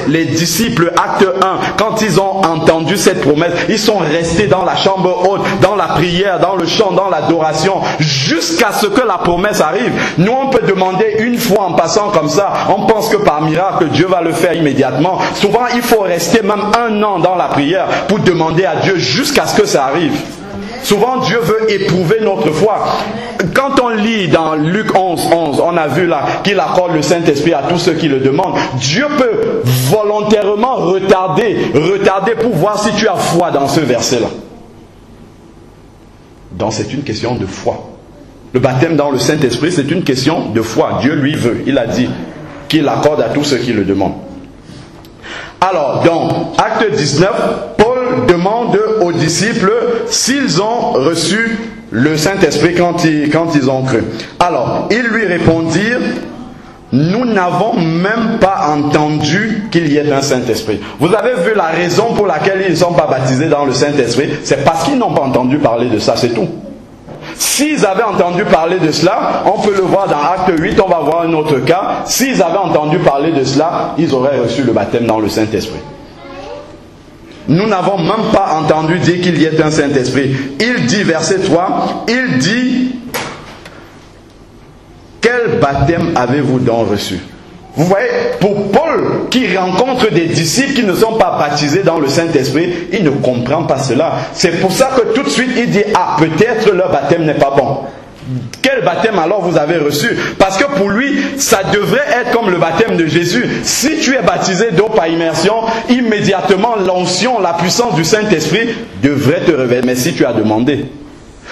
les disciples, acte 1, quand ils ont entendu cette promesse, ils sont restés dans la chambre haute, dans la prière, dans le chant, dans l'adoration, jusqu'à ce que la promesse arrive. Nous, on peut demander une fois en passant comme ça, on pense que par miracle, Dieu va le faire immédiatement. Souvent, il faut rester même 1 an dans la prière pour demander à Dieu jusqu'à ce que ça arrive. Souvent, Dieu veut éprouver notre foi. Quand on lit dans Luc 11, on a vu là qu'il accorde le Saint-Esprit à tous ceux qui le demandent. Dieu peut volontairement retarder pour voir si tu as foi dans ce verset-là. Donc c'est une question de foi. Le baptême dans le Saint-Esprit, c'est une question de foi. Dieu lui veut. Il a dit qu'il accorde à tous ceux qui le demandent. Alors, dans Acte 19, Paul demande aux disciples s'ils ont reçu le Saint-Esprit quand ils ont cru. Alors, ils lui répondirent, nous n'avons même pas entendu qu'il y ait un Saint-Esprit. Vous avez vu la raison pour laquelle ils ne sont pas baptisés dans le Saint-Esprit? C'est parce qu'ils n'ont pas entendu parler de ça, c'est tout. S'ils avaient entendu parler de cela, on peut le voir dans Acte 8, on va voir un autre cas. S'ils avaient entendu parler de cela, ils auraient reçu le baptême dans le Saint-Esprit. Nous n'avons même pas entendu dire qu'il y ait un Saint-Esprit. Il dit, verset 3, il dit, quel baptême avez-vous donc reçu? Vous voyez, pour Paul, qui rencontre des disciples qui ne sont pas baptisés dans le Saint-Esprit, il ne comprend pas cela. C'est pour ça que tout de suite, il dit, ah, peut-être leur baptême n'est pas bon. Quel baptême alors vous avez reçu? Parce que pour lui, ça devrait être comme le baptême de Jésus. Si tu es baptisé d'eau par immersion, immédiatement l'onction, la puissance du Saint-Esprit devrait te révéler. Mais si tu as demandé,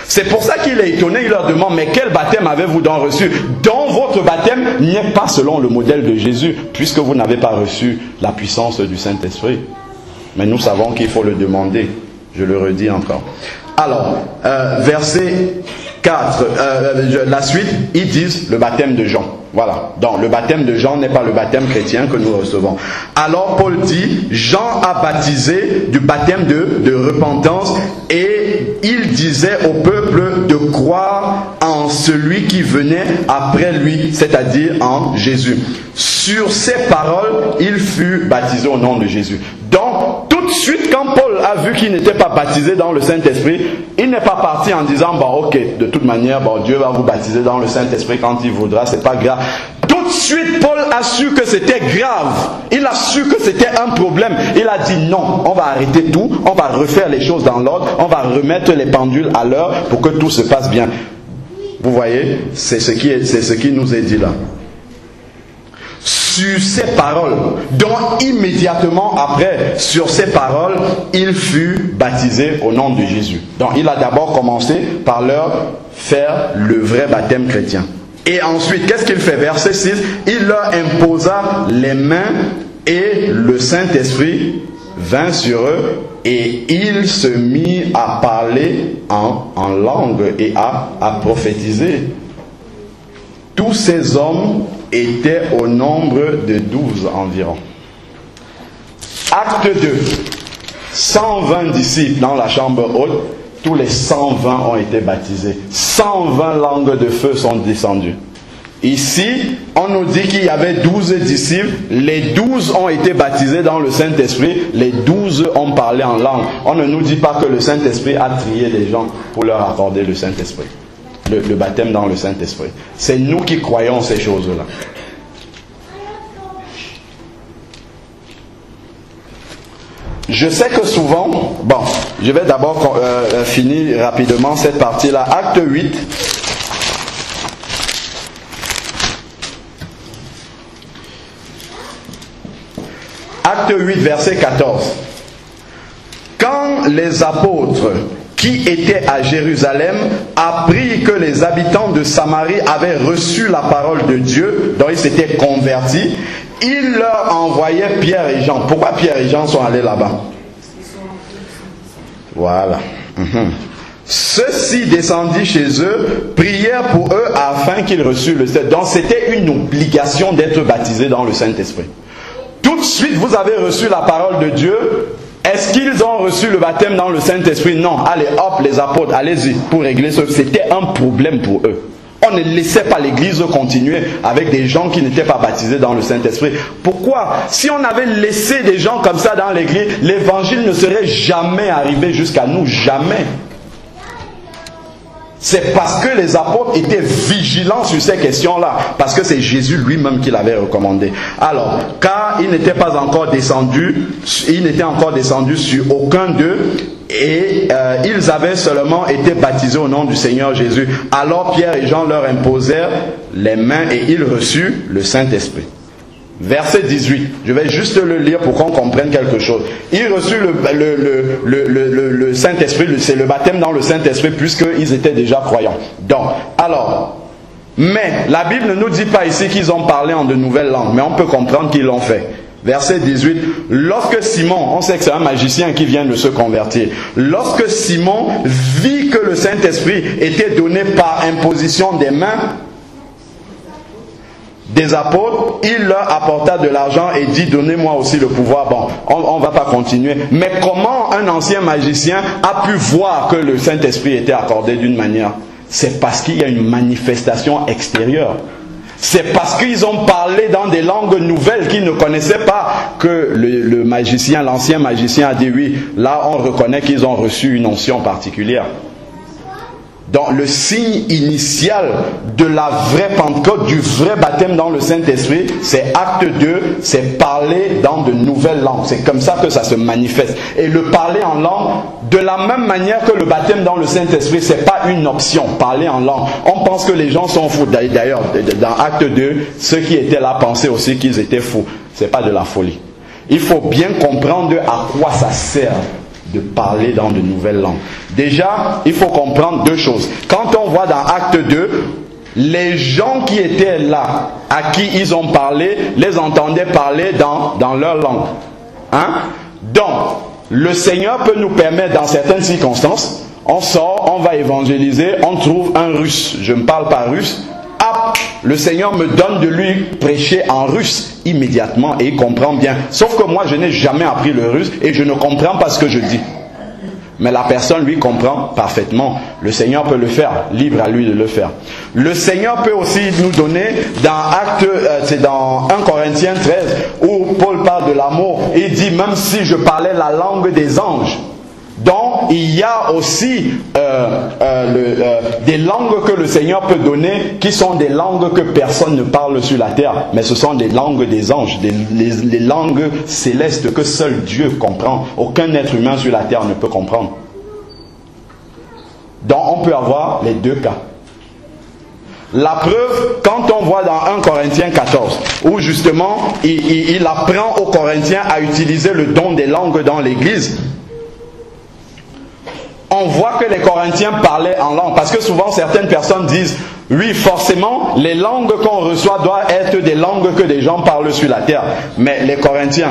c'est pour ça qu'il est étonné, il leur demande, mais quel baptême avez-vous donc reçu? Dont votre baptême n'est pas selon le modèle de Jésus, puisque vous n'avez pas reçu la puissance du Saint-Esprit. Mais nous savons qu'il faut le demander. Je le redis encore. Alors, verset 4, la suite, ils disent le baptême de Jean. Voilà. Donc, le baptême de Jean n'est pas le baptême chrétien que nous recevons. Alors, Paul dit, Jean a baptisé du baptême de repentance et il disait au peuple de croire en celui qui venait après lui, c'est-à-dire en Jésus. Sur ces paroles, il fut baptisé au nom de Jésus. Donc, tout de suite, quand Paul a vu qu'il n'était pas baptisé dans le Saint-Esprit, il n'est pas parti en disant, bon, ok, de toute manière, bon, Dieu va vous baptiser dans le Saint-Esprit quand il voudra, c'est pas grave. Tout de suite, Paul a su que c'était grave. Il a su que c'était un problème. Il a dit non, on va arrêter tout, on va refaire les choses dans l'ordre, on va remettre les pendules à l'heure pour que tout se passe bien. Vous voyez, c'est ce qui nous est dit là. Sur ces paroles, donc immédiatement après, sur ces paroles, il fut baptisé au nom de Jésus. Donc il a d'abord commencé par leur faire le vrai baptême chrétien. Et ensuite, qu'est-ce qu'il fait? Verset 6, il leur imposa les mains et le Saint-Esprit vint sur eux et il se mit à parler en langue et à prophétiser. Tous ces hommes étaient au nombre de 12 environ. Acte 2. 120 disciples dans la chambre haute. Tous les 120 ont été baptisés. 120 langues de feu sont descendues. Ici, on nous dit qu'il y avait 12 disciples. Les 12 ont été baptisés dans le Saint-Esprit. Les 12 ont parlé en langue. On ne nous dit pas que le Saint-Esprit a trié les gens pour leur accorder le Saint-Esprit. Le baptême dans le Saint-Esprit. C'est nous qui croyons ces choses-là. Je sais que souvent, bon, je vais d'abord finir rapidement cette partie-là. Acte 8. Acte 8, verset 14. Quand les apôtres qui étaient à Jérusalem apprirent que les habitants de Samarie avaient reçu la parole de Dieu, dont ils s'étaient convertis, ils leur envoyaient Pierre et Jean. Pourquoi Pierre et Jean sont allés là-bas? Voilà. Ceux-ci descendit chez eux, prièrent pour eux afin qu'ils reçussent le Saint-Esprit. Donc c'était une obligation d'être baptisés dans le Saint-Esprit. Tout de suite, vous avez reçu la parole de Dieu. Est-ce qu'ils ont reçu le baptême dans le Saint-Esprit? Non. Allez, hop, les apôtres, allez-y, pour régler ça. C'était un problème pour eux. On ne laissait pas l'église continuer avec des gens qui n'étaient pas baptisés dans le Saint-Esprit. Pourquoi? Si on avait laissé des gens comme ça dans l'église, l'évangile ne serait jamais arrivé jusqu'à nous. Jamais. C'est parce que les apôtres étaient vigilants sur ces questions-là. Parce que c'est Jésus lui-même qui l'avait recommandé. Alors, car il n'était pas encore descendu, sur aucun d'eux, et ils avaient seulement été baptisés au nom du Seigneur Jésus. Alors Pierre et Jean leur imposèrent les mains et ils reçurent le Saint-Esprit. Verset 18, je vais juste le lire pour qu'on comprenne quelque chose. Ils reçurent le Saint-Esprit, c'est le baptême dans le Saint-Esprit puisqu'ils étaient déjà croyants. Donc, alors, mais la Bible ne nous dit pas ici qu'ils ont parlé en de nouvelles langues, mais on peut comprendre qu'ils l'ont fait. Verset 18, lorsque Simon, on sait que c'est un magicien qui vient de se convertir, lorsque Simon vit que le Saint-Esprit était donné par imposition des mains des apôtres, il leur apporta de l'argent et dit, donnez-moi aussi le pouvoir. Bon, on ne va pas continuer. Mais comment un ancien magicien a pu voir que le Saint-Esprit était accordé d'une manière? C'est parce qu'il y a une manifestation extérieure. C'est parce qu'ils ont parlé dans des langues nouvelles qu'ils ne connaissaient pas que le magicien, l'ancien magicien a dit oui. Là, on reconnaît qu'ils ont reçu une onction particulière. Donc le signe initial de la vraie Pentecôte, du vrai baptême dans le Saint-Esprit, c'est acte 2, c'est parler dans de nouvelles langues. C'est comme ça que ça se manifeste. Et le parler en langue, de la même manière que le baptême dans le Saint-Esprit, c'est pas une option, parler en langue. On pense que les gens sont fous. D'ailleurs, dans acte 2, ceux qui étaient là pensaient aussi qu'ils étaient fous. C'est pas de la folie. Il faut bien comprendre à quoi ça sert de parler dans de nouvelles langues. Déjà, il faut comprendre deux choses. Quand on voit dans acte 2, les gens qui étaient là, à qui ils ont parlé, les entendaient parler dans leur langue. Hein? Donc, le Seigneur peut nous permettre, dans certaines circonstances, on sort, on va évangéliser, on trouve un russe. Je ne parle pas russe. Hop, le Seigneur me donne de lui prêcher en russe immédiatement et il comprend bien. Sauf que moi, je n'ai jamais appris le russe et je ne comprends pas ce que je dis. Mais la personne, lui, comprend parfaitement. Le Seigneur peut le faire. Libre à lui de le faire. Le Seigneur peut aussi nous donner, c'est dans 1 Corinthiens 13, où Paul parle de l'amour. Il dit, même si je parlais la langue des anges. Donc, il y a aussi des langues que le Seigneur peut donner, qui sont des langues que personne ne parle sur la terre. Mais ce sont des langues des anges, les langues célestes que seul Dieu comprend. Aucun être humain sur la terre ne peut comprendre. Donc, on peut avoir les deux cas. La preuve, quand on voit dans 1 Corinthiens 14, où justement, il apprend aux Corinthiens à utiliser le don des langues dans l'église, on voit que les Corinthiens parlaient en langue. Parce que souvent, certaines personnes disent, oui, forcément, les langues qu'on reçoit doivent être des langues que des gens parlent sur la terre. Mais les Corinthiens,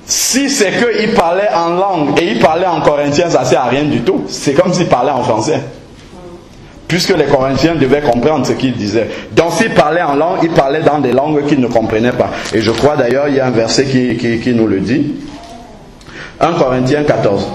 si c'est qu'ils parlaient en langue et ils parlaient en corinthien, ça ne sert à rien du tout. C'est comme s'ils parlaient en français. Puisque les Corinthiens devaient comprendre ce qu'ils disaient. Donc s'ils parlaient en langue, ils parlaient dans des langues qu'ils ne comprenaient pas. Et je crois d'ailleurs, il y a un verset qui nous le dit. 1 Corinthiens 14.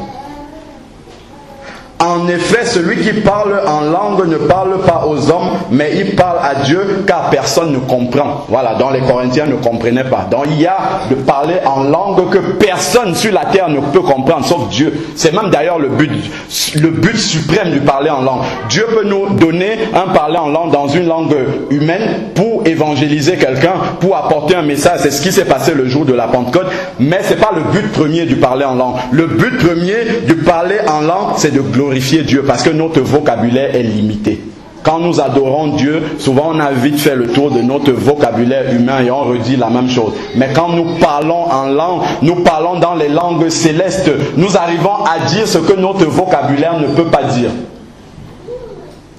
En effet, celui qui parle en langue ne parle pas aux hommes, mais il parle à Dieu, car personne ne comprend. Voilà, dans les Corinthiens ne comprenaient pas. Donc il y a de parler en langue que personne sur la terre ne peut comprendre, sauf Dieu. C'est même d'ailleurs le but suprême du parler en langue. Dieu peut nous donner un parler en langue dans une langue humaine pour évangéliser quelqu'un, pour apporter un message. C'est ce qui s'est passé le jour de la Pentecôte, mais ce n'est pas le but premier du parler en langue. Le but premier du parler en langue, c'est de glorifier Dieu, parce que notre vocabulaire est limité. Quand nous adorons Dieu, souvent on a vite fait le tour de notre vocabulaire humain et on redit la même chose. Mais quand nous parlons en langue, nous parlons dans les langues célestes, nous arrivons à dire ce que notre vocabulaire ne peut pas dire.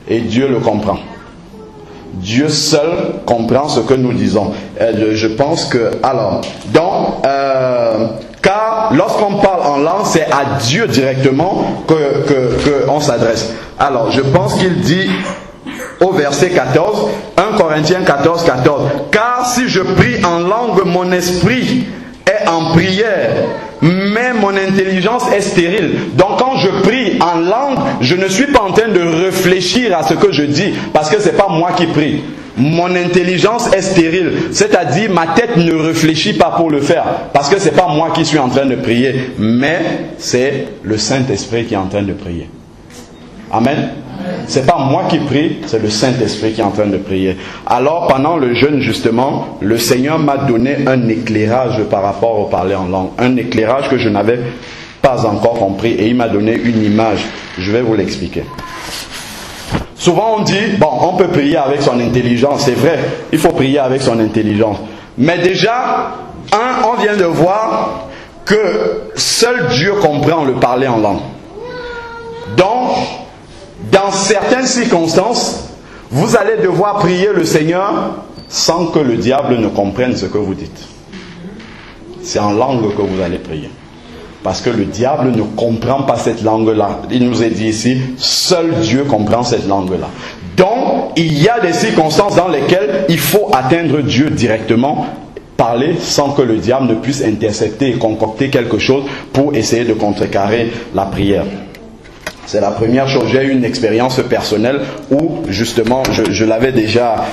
Et Dieu le comprend. Dieu seul comprend ce que nous disons. Je pense que... Alors, donc... car lorsqu'on parle en langue, c'est à Dieu directement qu'on s'adresse. Alors, je pense qu'il dit au verset 14, 1 Corinthiens 14, 14, « Car si je prie en langue, mon esprit est en prière, mais mon intelligence est stérile. » Donc quand je prie en langue, je ne suis pas en train de réfléchir à ce que je dis, parce que ce n'est pas moi qui prie. Mon intelligence est stérile, c'est-à-dire ma tête ne réfléchit pas pour le faire, parce que ce n'est pas moi qui suis en train de prier, mais c'est le Saint-Esprit qui est en train de prier. Amen. Ce n'est pas moi qui prie, c'est le Saint-Esprit qui est en train de prier. Alors pendant le jeûne justement, le Seigneur m'a donné un éclairage par rapport au parler en langue, un éclairage que je n'avais pas encore compris, et il m'a donné une image. Je vais vous l'expliquer. Souvent on dit, bon, on peut prier avec son intelligence, c'est vrai, il faut prier avec son intelligence. Mais déjà, on vient de voir que seul Dieu comprend le parler en langue. Donc, dans certaines circonstances, vous allez devoir prier le Seigneur sans que le diable ne comprenne ce que vous dites. C'est en langue que vous allez prier. Parce que le diable ne comprend pas cette langue-là. Il nous est dit ici, seul Dieu comprend cette langue-là. Donc, il y a des circonstances dans lesquelles il faut atteindre Dieu directement, parler sans que le diable ne puisse intercepter et concocter quelque chose pour essayer de contrecarrer la prière. C'est la première chose. J'ai eu une expérience personnelle où justement je l'avais déjà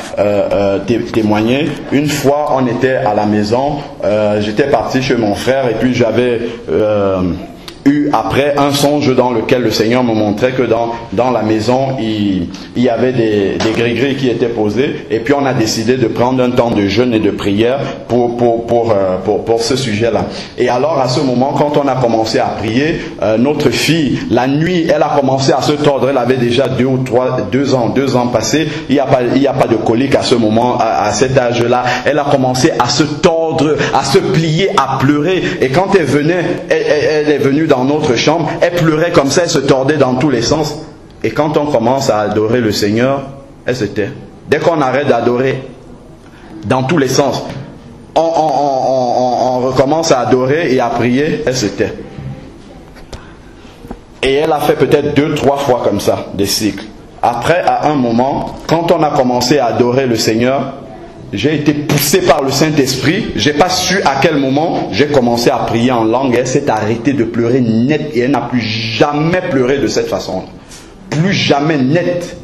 témoigné. Une fois on était à la maison, j'étais parti chez mon frère et puis j'avais eu après un songe dans lequel le Seigneur me montrait que dans la maison il y avait des gris-gris qui étaient posés, et puis on a décidé de prendre un temps de jeûne et de prière pour ce sujet-là. Et alors à ce moment, quand on a commencé à prier, notre fille, la nuit, elle a commencé à se tordre. Elle avait déjà 2 ans passés. Il n'y a pas de colique à ce moment, à cet âge-là. Elle a commencé à se tordre, à se plier, à pleurer. Et quand elle venait, elle est venue dans notre chambre, elle pleurait comme ça, elle se tordait dans tous les sens. Et quand on commence à adorer le Seigneur, elle se tait. Dès qu'on arrête d'adorer dans tous les sens, on recommence à adorer et à prier, elle se tait. Et elle a fait peut-être 2-3 fois comme ça, des cycles. Après, à un moment, quand on a commencé à adorer le Seigneur, j'ai été poussé par le Saint-Esprit. Je n'ai pas su à quel moment j'ai commencé à prier en langue. Elle s'est arrêtée de pleurer net et elle n'a plus jamais pleuré de cette façon. Plus jamais net.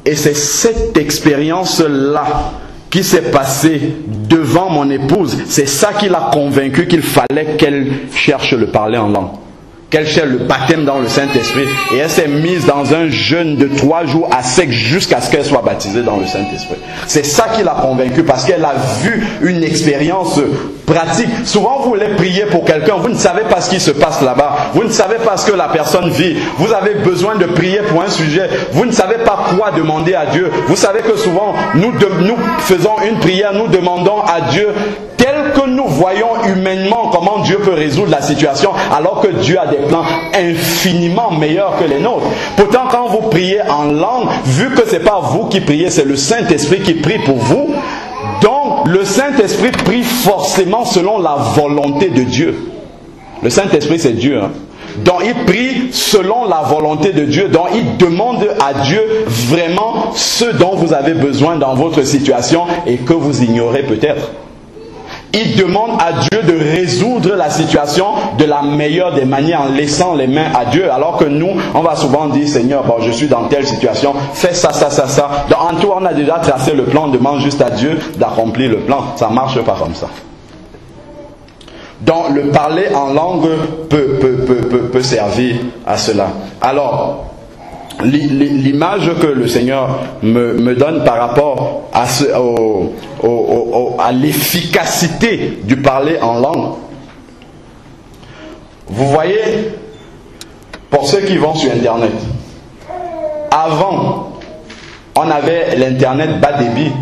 Et c'est cette expérience-là qui s'est passée devant mon épouse. C'est ça qui l'a convaincue qu'il fallait qu'elle cherche le parler en langue. Qu'elle cherche le baptême dans le Saint-Esprit. Et elle s'est mise dans un jeûne de 3 jours à sec jusqu'à ce qu'elle soit baptisée dans le Saint-Esprit. C'est ça qui l'a convaincue, parce qu'elle a vu une expérience pratique. Souvent vous voulez prier pour quelqu'un, vous ne savez pas ce qui se passe là-bas. Vous ne savez pas ce que la personne vit. Vous avez besoin de prier pour un sujet. Vous ne savez pas quoi demander à Dieu. Vous savez que souvent nous faisons une prière, nous demandons à Dieu tel que nous voyons humainement comment Dieu peut résoudre la situation, alors que Dieu a des plans infiniment meilleurs que les nôtres. Pourtant, quand vous priez en langue, vu que ce n'est pas vous qui priez, c'est le Saint-Esprit qui prie pour vous, donc le Saint-Esprit prie forcément selon la volonté de Dieu. Le Saint-Esprit, c'est Dieu, hein. Donc il prie selon la volonté de Dieu. Donc il demande à Dieu vraiment ce dont vous avez besoin dans votre situation et que vous ignorez peut-être. il demande à Dieu de résoudre la situation de la meilleure des manières en laissant les mains à Dieu. Alors que nous, on va souvent dire, Seigneur, bon, je suis dans telle situation, fais ça, ça, ça, ça. Donc, en tout, on a déjà tracé le plan, on demande juste à Dieu d'accomplir le plan. Ça ne marche pas comme ça. Donc, le parler en langue peut servir à cela. Alors, l'image que le Seigneur me donne par rapport à, à l'efficacité du parler en langue. Vous voyez, pour ceux qui vont sur Internet, avant, on avait l'Internet bas débit.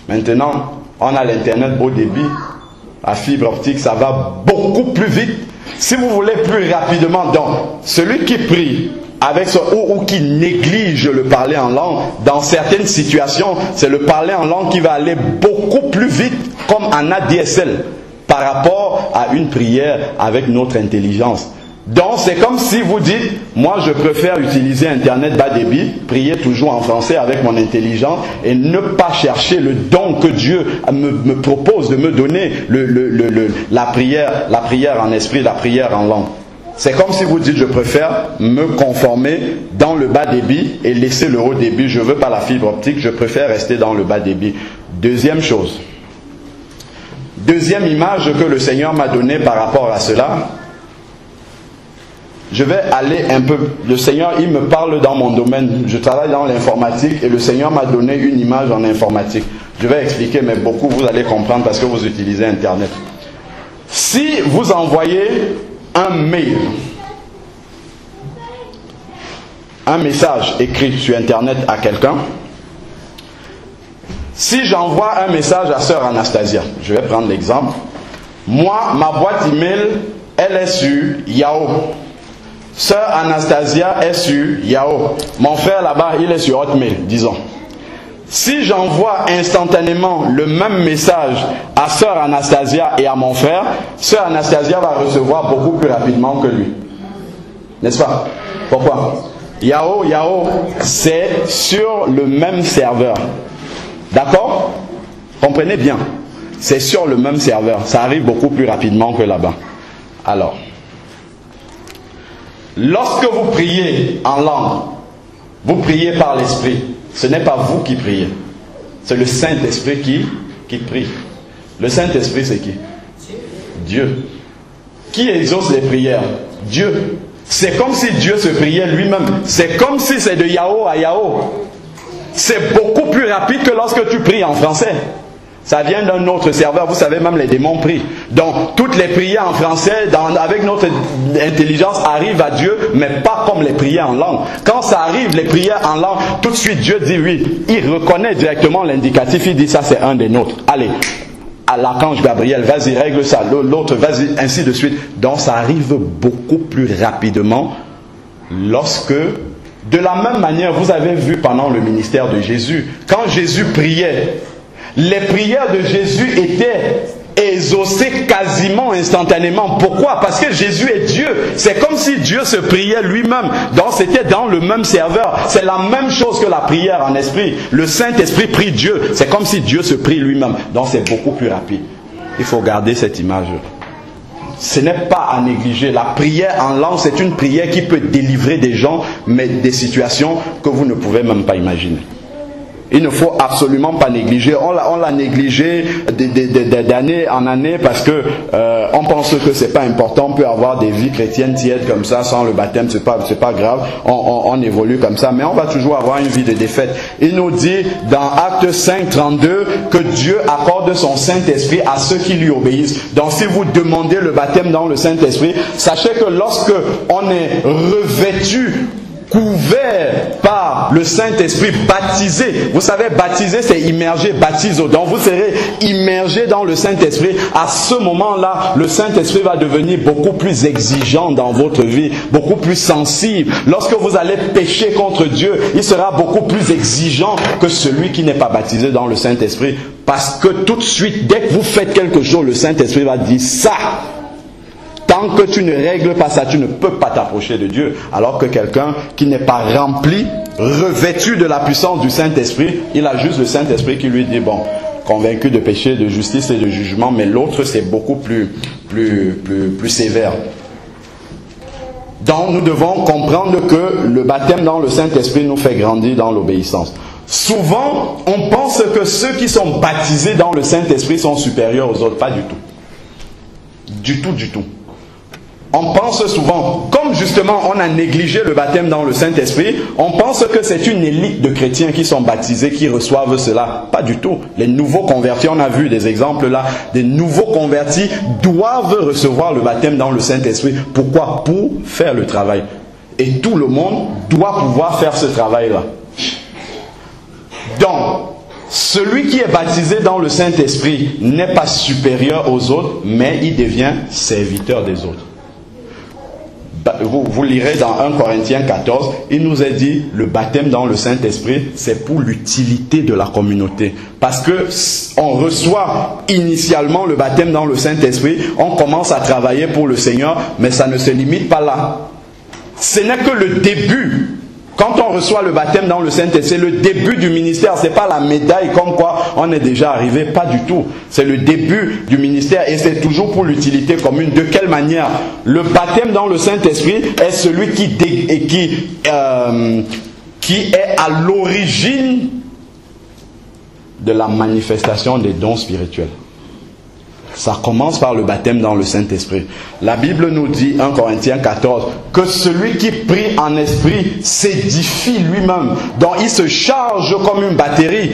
Maintenant, on a l'Internet haut débit. La fibre optique, ça va beaucoup plus vite. Si vous voulez plus rapidement, donc, celui qui prie avec ce, ou qui néglige le parler en langue, dans certaines situations, c'est le parler en langue qui va aller beaucoup plus vite, comme en ADSL, par rapport à une prière avec notre intelligence. Donc c'est comme si vous dites, moi je préfère utiliser Internet bas débit, prier toujours en français avec mon intelligence et ne pas chercher le don que Dieu me propose de me donner, la prière en esprit, la prière en langue. C'est comme si vous dites, je préfère me conformer dans le bas débit et laisser le haut débit. Je ne veux pas la fibre optique, je préfère rester dans le bas débit. Deuxième chose. Deuxième image que le Seigneur m'a donnée par rapport à cela. Je vais aller un peu. Le Seigneur, il me parle dans mon domaine. Je travaille dans l'informatique et le Seigneur m'a donné une image en informatique. Je vais expliquer, mais beaucoup vous allez comprendre parce que vous utilisez Internet. Si vous envoyez un mail, un message écrit sur Internet à quelqu'un, si j'envoie un message à Sœur Anastasia, je vais prendre l'exemple. Moi, ma boîte email, elle est sur Yahoo. Sœur Anastasia est sur Yahoo. Mon frère là-bas, il est sur Hotmail, disons. Si j'envoie instantanément le même message à Sœur Anastasia et à mon frère, Sœur Anastasia va recevoir beaucoup plus rapidement que lui. N'est-ce pas? Pourquoi? Yahoo, c'est sur le même serveur. D'accord? Comprenez bien. C'est sur le même serveur. Ça arrive beaucoup plus rapidement que là-bas. Alors, lorsque vous priez en langue, vous priez par l'Esprit. Ce n'est pas vous qui priez. C'est le Saint-Esprit qui prie. Le Saint-Esprit, c'est qui? Dieu. Qui exauce les prières? Dieu. C'est comme si Dieu se priait lui-même. C'est comme si c'est de Yahoo à Yahoo. C'est beaucoup plus rapide que lorsque tu pries en français. Ça vient d'un autre serveur, vous savez, même les démons prient. Donc, toutes les prières en français, avec notre intelligence, arrivent à Dieu, mais pas comme les prières en langue. Quand ça arrive, les prières en langue, tout de suite, Dieu dit oui. Il reconnaît directement l'indicatif, il dit ça, c'est un des nôtres. Allez, à l'archange Gabriel, vas-y, règle ça. L'autre, vas-y, ainsi de suite. Donc, ça arrive beaucoup plus rapidement lorsque... De la même manière, vous avez vu pendant le ministère de Jésus, quand Jésus priait, les prières de Jésus étaient exaucées quasiment instantanément. Pourquoi? Parce que Jésus est Dieu. C'est comme si Dieu se priait lui-même. Donc c'était dans le même serveur. C'est la même chose que la prière en esprit. Le Saint-Esprit prie Dieu. C'est comme si Dieu se prie lui-même. Donc c'est beaucoup plus rapide. Il faut garder cette image. Ce n'est pas à négliger. La prière en langue, c'est une prière qui peut délivrer des gens, mais des situations que vous ne pouvez même pas imaginer. Il ne faut absolument pas négliger. On l'a négligé d'année en année parce que on pense que c'est pas important. On peut avoir des vies chrétiennes tièdes comme ça sans le baptême, c'est pas grave. On évolue comme ça, mais on va toujours avoir une vie de défaite. Il nous dit dans Actes 5, 32 que Dieu accorde son Saint-Esprit à ceux qui lui obéissent. Donc si vous demandez le baptême dans le Saint-Esprit, sachez que lorsque on est revêtu, couvert par le Saint-Esprit, baptisé. Vous savez, baptisé, c'est immergé, baptiso. Donc vous serez immergé dans le Saint-Esprit. À ce moment-là, le Saint-Esprit va devenir beaucoup plus exigeant dans votre vie, beaucoup plus sensible. Lorsque vous allez pécher contre Dieu, il sera beaucoup plus exigeant que celui qui n'est pas baptisé dans le Saint-Esprit. Parce que tout de suite, dès que vous faites quelque chose, le Saint-Esprit va dire ça. Tant que tu ne règles pas ça, tu ne peux pas t'approcher de Dieu. Alors que quelqu'un qui n'est pas rempli, revêtu de la puissance du Saint-Esprit, il a juste le Saint-Esprit qui lui dit, bon, convaincu de péché, de justice et de jugement, mais l'autre c'est beaucoup plus sévère. Donc nous devons comprendre que le baptême dans le Saint-Esprit nous fait grandir dans l'obéissance. Souvent, on pense que ceux qui sont baptisés dans le Saint-Esprit sont supérieurs aux autres. Pas du tout. Du tout, du tout. On pense souvent, comme justement on a négligé le baptême dans le Saint-Esprit, on pense que c'est une élite de chrétiens qui sont baptisés, qui reçoivent cela. Pas du tout. Les nouveaux convertis, on a vu des exemples là, des nouveaux convertis doivent recevoir le baptême dans le Saint-Esprit. Pourquoi? Pour faire le travail. Et tout le monde doit pouvoir faire ce travail-là. Donc, celui qui est baptisé dans le Saint-Esprit n'est pas supérieur aux autres, mais il devient serviteur des autres. Vous lirez dans 1 Corinthiens 14, il nous est dit, le baptême dans le Saint-Esprit, c'est pour l'utilité de la communauté. Parce que on reçoit initialement le baptême dans le Saint-Esprit, on commence à travailler pour le Seigneur, mais ça ne se limite pas là. Ce n'est que le début. Quand on reçoit le baptême dans le Saint-Esprit, c'est le début du ministère. Ce n'est pas la médaille comme quoi on est déjà arrivé. Pas du tout. C'est le début du ministère et c'est toujours pour l'utilité commune. De quelle manière? Le baptême dans le Saint-Esprit est celui qui est à l'origine de la manifestation des dons spirituels. Ça commence par le baptême dans le Saint-Esprit. La Bible nous dit, 1 Corinthiens 14, que celui qui prie en esprit s'édifie lui-même. Donc il se charge comme une batterie.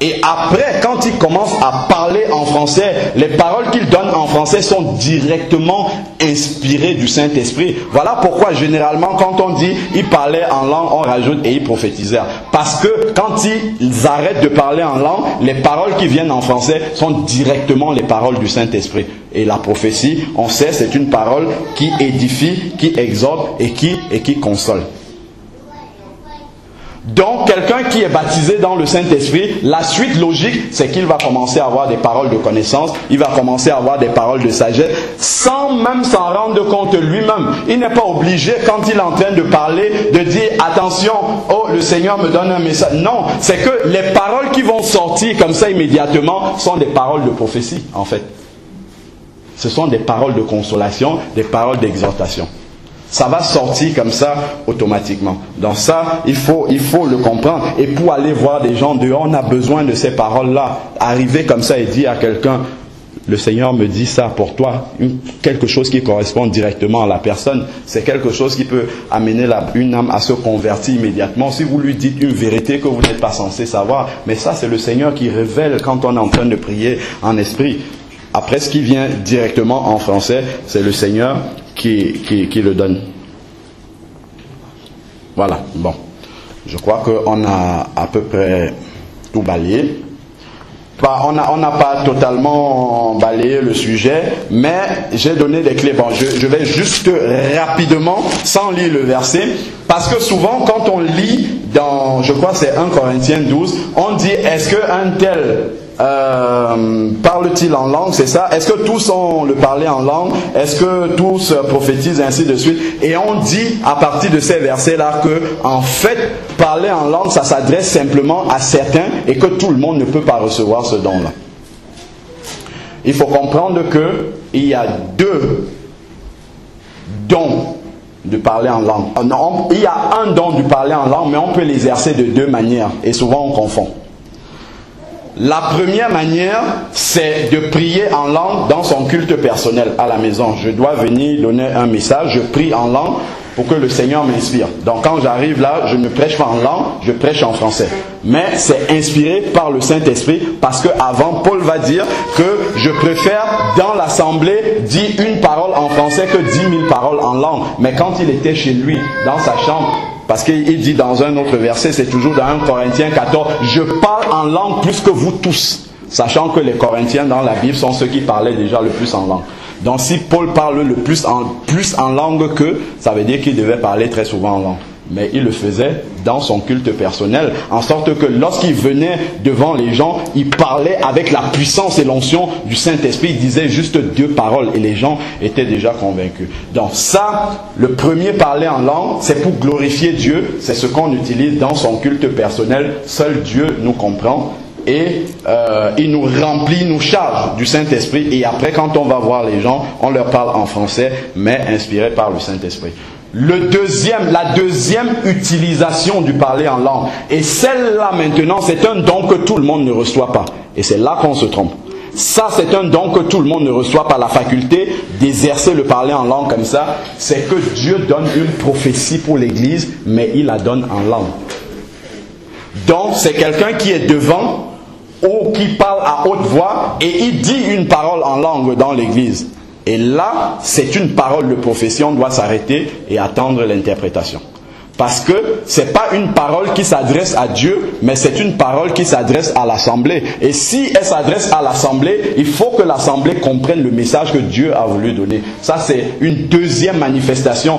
Et après, quand il commence à parler en français, les paroles qu'il donne en français sont directement inspirées du Saint-Esprit. Voilà pourquoi généralement quand on dit « il parlait en langue », on rajoute « et il prophétisèrent ». Parce que quand ils arrêtent de parler en langue, les paroles qui viennent en français sont directement les paroles du Saint-Esprit. Et la prophétie, on sait, c'est une parole qui édifie, qui exhorte et qui console. Donc, quelqu'un qui est baptisé dans le Saint-Esprit, la suite logique, c'est qu'il va commencer à avoir des paroles de connaissance, il va commencer à avoir des paroles de sagesse, sans même s'en rendre compte lui-même. Il n'est pas obligé, quand il est en train de parler, de dire « Attention, oh, le Seigneur me donne un message ». Non, c'est que les paroles qui vont sortir comme ça immédiatement sont des paroles de prophétie, en fait. Ce sont des paroles de consolation, des paroles d'exhortation. Ça va sortir comme ça automatiquement. Donc ça, il faut le comprendre. Et pour aller voir des gens dehors, on a besoin de ces paroles-là. Arriver comme ça et dire à quelqu'un, le Seigneur me dit ça pour toi, quelque chose qui correspond directement à la personne, c'est quelque chose qui peut amener une âme à se convertir immédiatement. Si vous lui dites une vérité que vous n'êtes pas censé savoir, mais ça c'est le Seigneur qui révèle quand on est en train de prier en esprit. Après, ce qui vient directement en français, c'est le Seigneur qui le donne. Voilà, bon. Je crois qu'on a à peu près tout balayé. On n'a pas totalement balayé le sujet, mais j'ai donné des clés. Bon, je vais juste rapidement, sans lire le verset, parce que souvent, quand on lit dans, je crois que c'est 1 Corinthiens 12, on dit, est-ce qu'un tel parle-t-il en langue, c'est ça? Est-ce que tous ont le parler en langue? Est-ce que tous prophétisent, ainsi de suite? Et on dit à partir de ces versets-là que, en fait, parler en langue, ça s'adresse simplement à certains et que tout le monde ne peut pas recevoir ce don-là. Il faut comprendre que il y a deux dons de parler en langue. Il y a un don de parler en langue, mais on peut l'exercer de deux manières et souvent on confond. La première manière, c'est de prier en langue dans son culte personnel à la maison. Je dois venir donner un message, je prie en langue pour que le Seigneur m'inspire. Donc quand j'arrive là, je ne prêche pas en langue, je prêche en français. Mais c'est inspiré par le Saint-Esprit parce que avant, Paul va dire que je préfère dans l'assemblée dire une parole en français que 10 000 paroles en langue. Mais quand il était chez lui, dans sa chambre, parce qu'il dit dans un autre verset, c'est toujours dans 1 Corinthiens 14, je parle en langue plus que vous tous. Sachant que les Corinthiens dans la Bible sont ceux qui parlaient déjà le plus en langue. Donc si Paul parle le plus en langue qu'eux, ça veut dire qu'il devait parler très souvent en langue. Mais il le faisait dans son culte personnel, en sorte que lorsqu'il venait devant les gens, il parlait avec la puissance et l'onction du Saint-Esprit. Il disait juste 2 paroles et les gens étaient déjà convaincus. Donc ça, le premier parler en langue, c'est pour glorifier Dieu. C'est ce qu'on utilise dans son culte personnel. Seul Dieu nous comprend et il nous remplit, nous charge du Saint-Esprit. Et après, quand on va voir les gens, on leur parle en français, mais inspiré par le Saint-Esprit. La deuxième utilisation du parler en langue, et celle-là maintenant, c'est un don que tout le monde ne reçoit pas. Et c'est là qu'on se trompe. Ça, c'est un don que tout le monde ne reçoit pas, la faculté d'exercer le parler en langue comme ça. C'est que Dieu donne une prophétie pour l'Église, mais il la donne en langue. Donc, c'est quelqu'un qui est devant ou qui parle à haute voix et il dit une parole en langue dans l'Église. Et là, c'est une parole de prophétie, on doit s'arrêter et attendre l'interprétation. Parce que ce n'est pas une parole qui s'adresse à Dieu, mais c'est une parole qui s'adresse à l'assemblée. Et si elle s'adresse à l'assemblée, il faut que l'assemblée comprenne le message que Dieu a voulu donner. Ça, c'est une deuxième manifestation.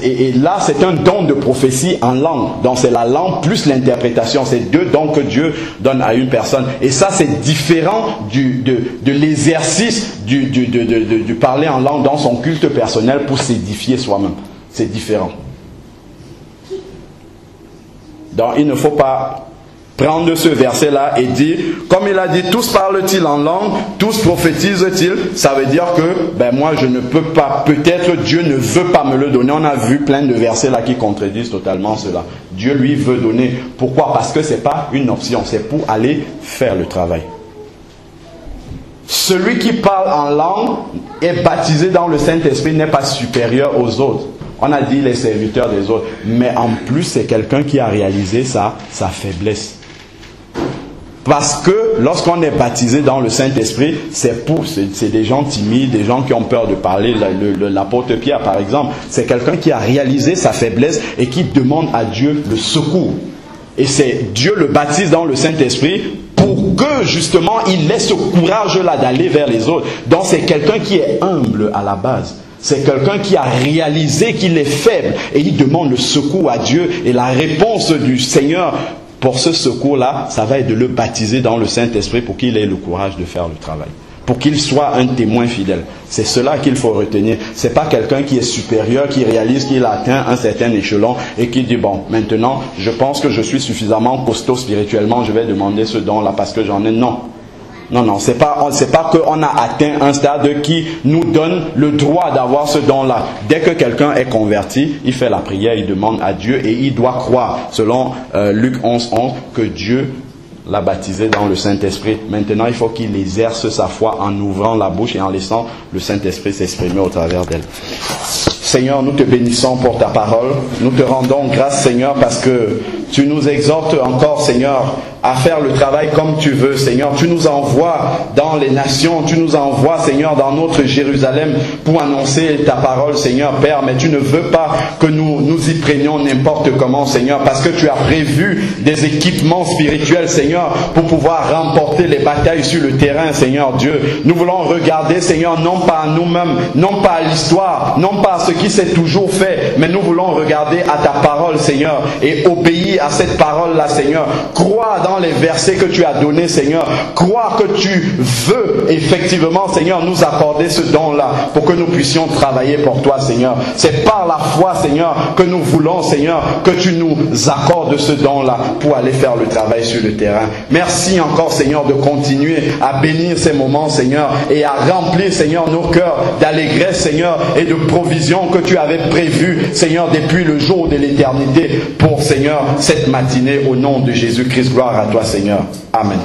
Et là, c'est un don de prophétie en langue. Donc, c'est la langue plus l'interprétation. C'est deux dons que Dieu donne à une personne. Et ça, c'est différent de l'exercice du parler en langue dans son culte personnel pour s'édifier soi-même. C'est différent. Donc il ne faut pas prendre ce verset-là et dire, comme il a dit, tous parlent-ils en langue, tous prophétisent-ils, ça veut dire que, moi je ne peux pas, peut-être Dieu ne veut pas me le donner. On a vu plein de versets là qui contredisent totalement cela. Dieu lui veut donner. Pourquoi? Parce que ce n'est pas une option, c'est pour aller faire le travail. Celui qui parle en langue est baptisé dans le Saint-Esprit n'est pas supérieur aux autres. On a dit les serviteurs des autres. Mais en plus, c'est quelqu'un qui a réalisé sa faiblesse. Parce que lorsqu'on est baptisé dans le Saint-Esprit, c'est des gens timides, des gens qui ont peur de parler. L'apôtre Pierre, par exemple, c'est quelqu'un qui a réalisé sa faiblesse et qui demande à Dieu le secours. Et c'est Dieu le baptise dans le Saint-Esprit pour que justement il ait ce courage-là d'aller vers les autres. Donc c'est quelqu'un qui est humble à la base. C'est quelqu'un qui a réalisé qu'il est faible et il demande le secours à Dieu. Et la réponse du Seigneur pour ce secours-là, ça va être de le baptiser dans le Saint-Esprit pour qu'il ait le courage de faire le travail. Pour qu'il soit un témoin fidèle. C'est cela qu'il faut retenir. Ce n'est pas quelqu'un qui est supérieur, qui réalise qu'il a atteint un certain échelon et qui dit, bon, maintenant, je pense que je suis suffisamment costaud spirituellement, je vais demander ce don-là parce que j'en ai. Non. Non, c'est pas qu'on a atteint un stade qui nous donne le droit d'avoir ce don-là. Dès que quelqu'un est converti, il fait la prière, il demande à Dieu et il doit croire, selon Luc 11:11, que Dieu l'a baptisé dans le Saint-Esprit. Maintenant, il faut qu'il exerce sa foi en ouvrant la bouche et en laissant le Saint-Esprit s'exprimer au travers d'elle. Seigneur, nous te bénissons pour ta parole. Nous te rendons grâce, Seigneur, parce que tu nous exhortes encore, Seigneur, à faire le travail comme tu veux, Seigneur. Tu nous envoies dans les nations, tu nous envoies, Seigneur, dans notre Jérusalem pour annoncer ta parole, Seigneur, Père. Mais tu ne veux pas que nous y prenions n'importe comment, Seigneur, parce que tu as prévu des équipements spirituels, Seigneur, pour pouvoir remporter les batailles sur le terrain, Seigneur Dieu. Nous voulons regarder, Seigneur, non pas à nous-mêmes, non pas à l'histoire, non pas à ce qui s'est toujours fait, mais nous voulons regarder à ta parole, Seigneur, et obéir à cette parole-là, Seigneur. Croire dans les versets que tu as donnés, Seigneur. Croire que tu veux effectivement, Seigneur, nous accorder ce don-là pour que nous puissions travailler pour toi, Seigneur. C'est par la foi, Seigneur, que nous voulons, Seigneur, que tu nous accordes ce don-là pour aller faire le travail sur le terrain. Merci encore, Seigneur, de continuer à bénir ces moments, Seigneur, et à remplir, Seigneur, nos cœurs d'allégresse, Seigneur, et de provision que tu avais prévu, Seigneur, depuis le jour de l'éternité pour, Seigneur, cette matinée, au nom de Jésus-Christ. Gloire à toi, Seigneur. Amen.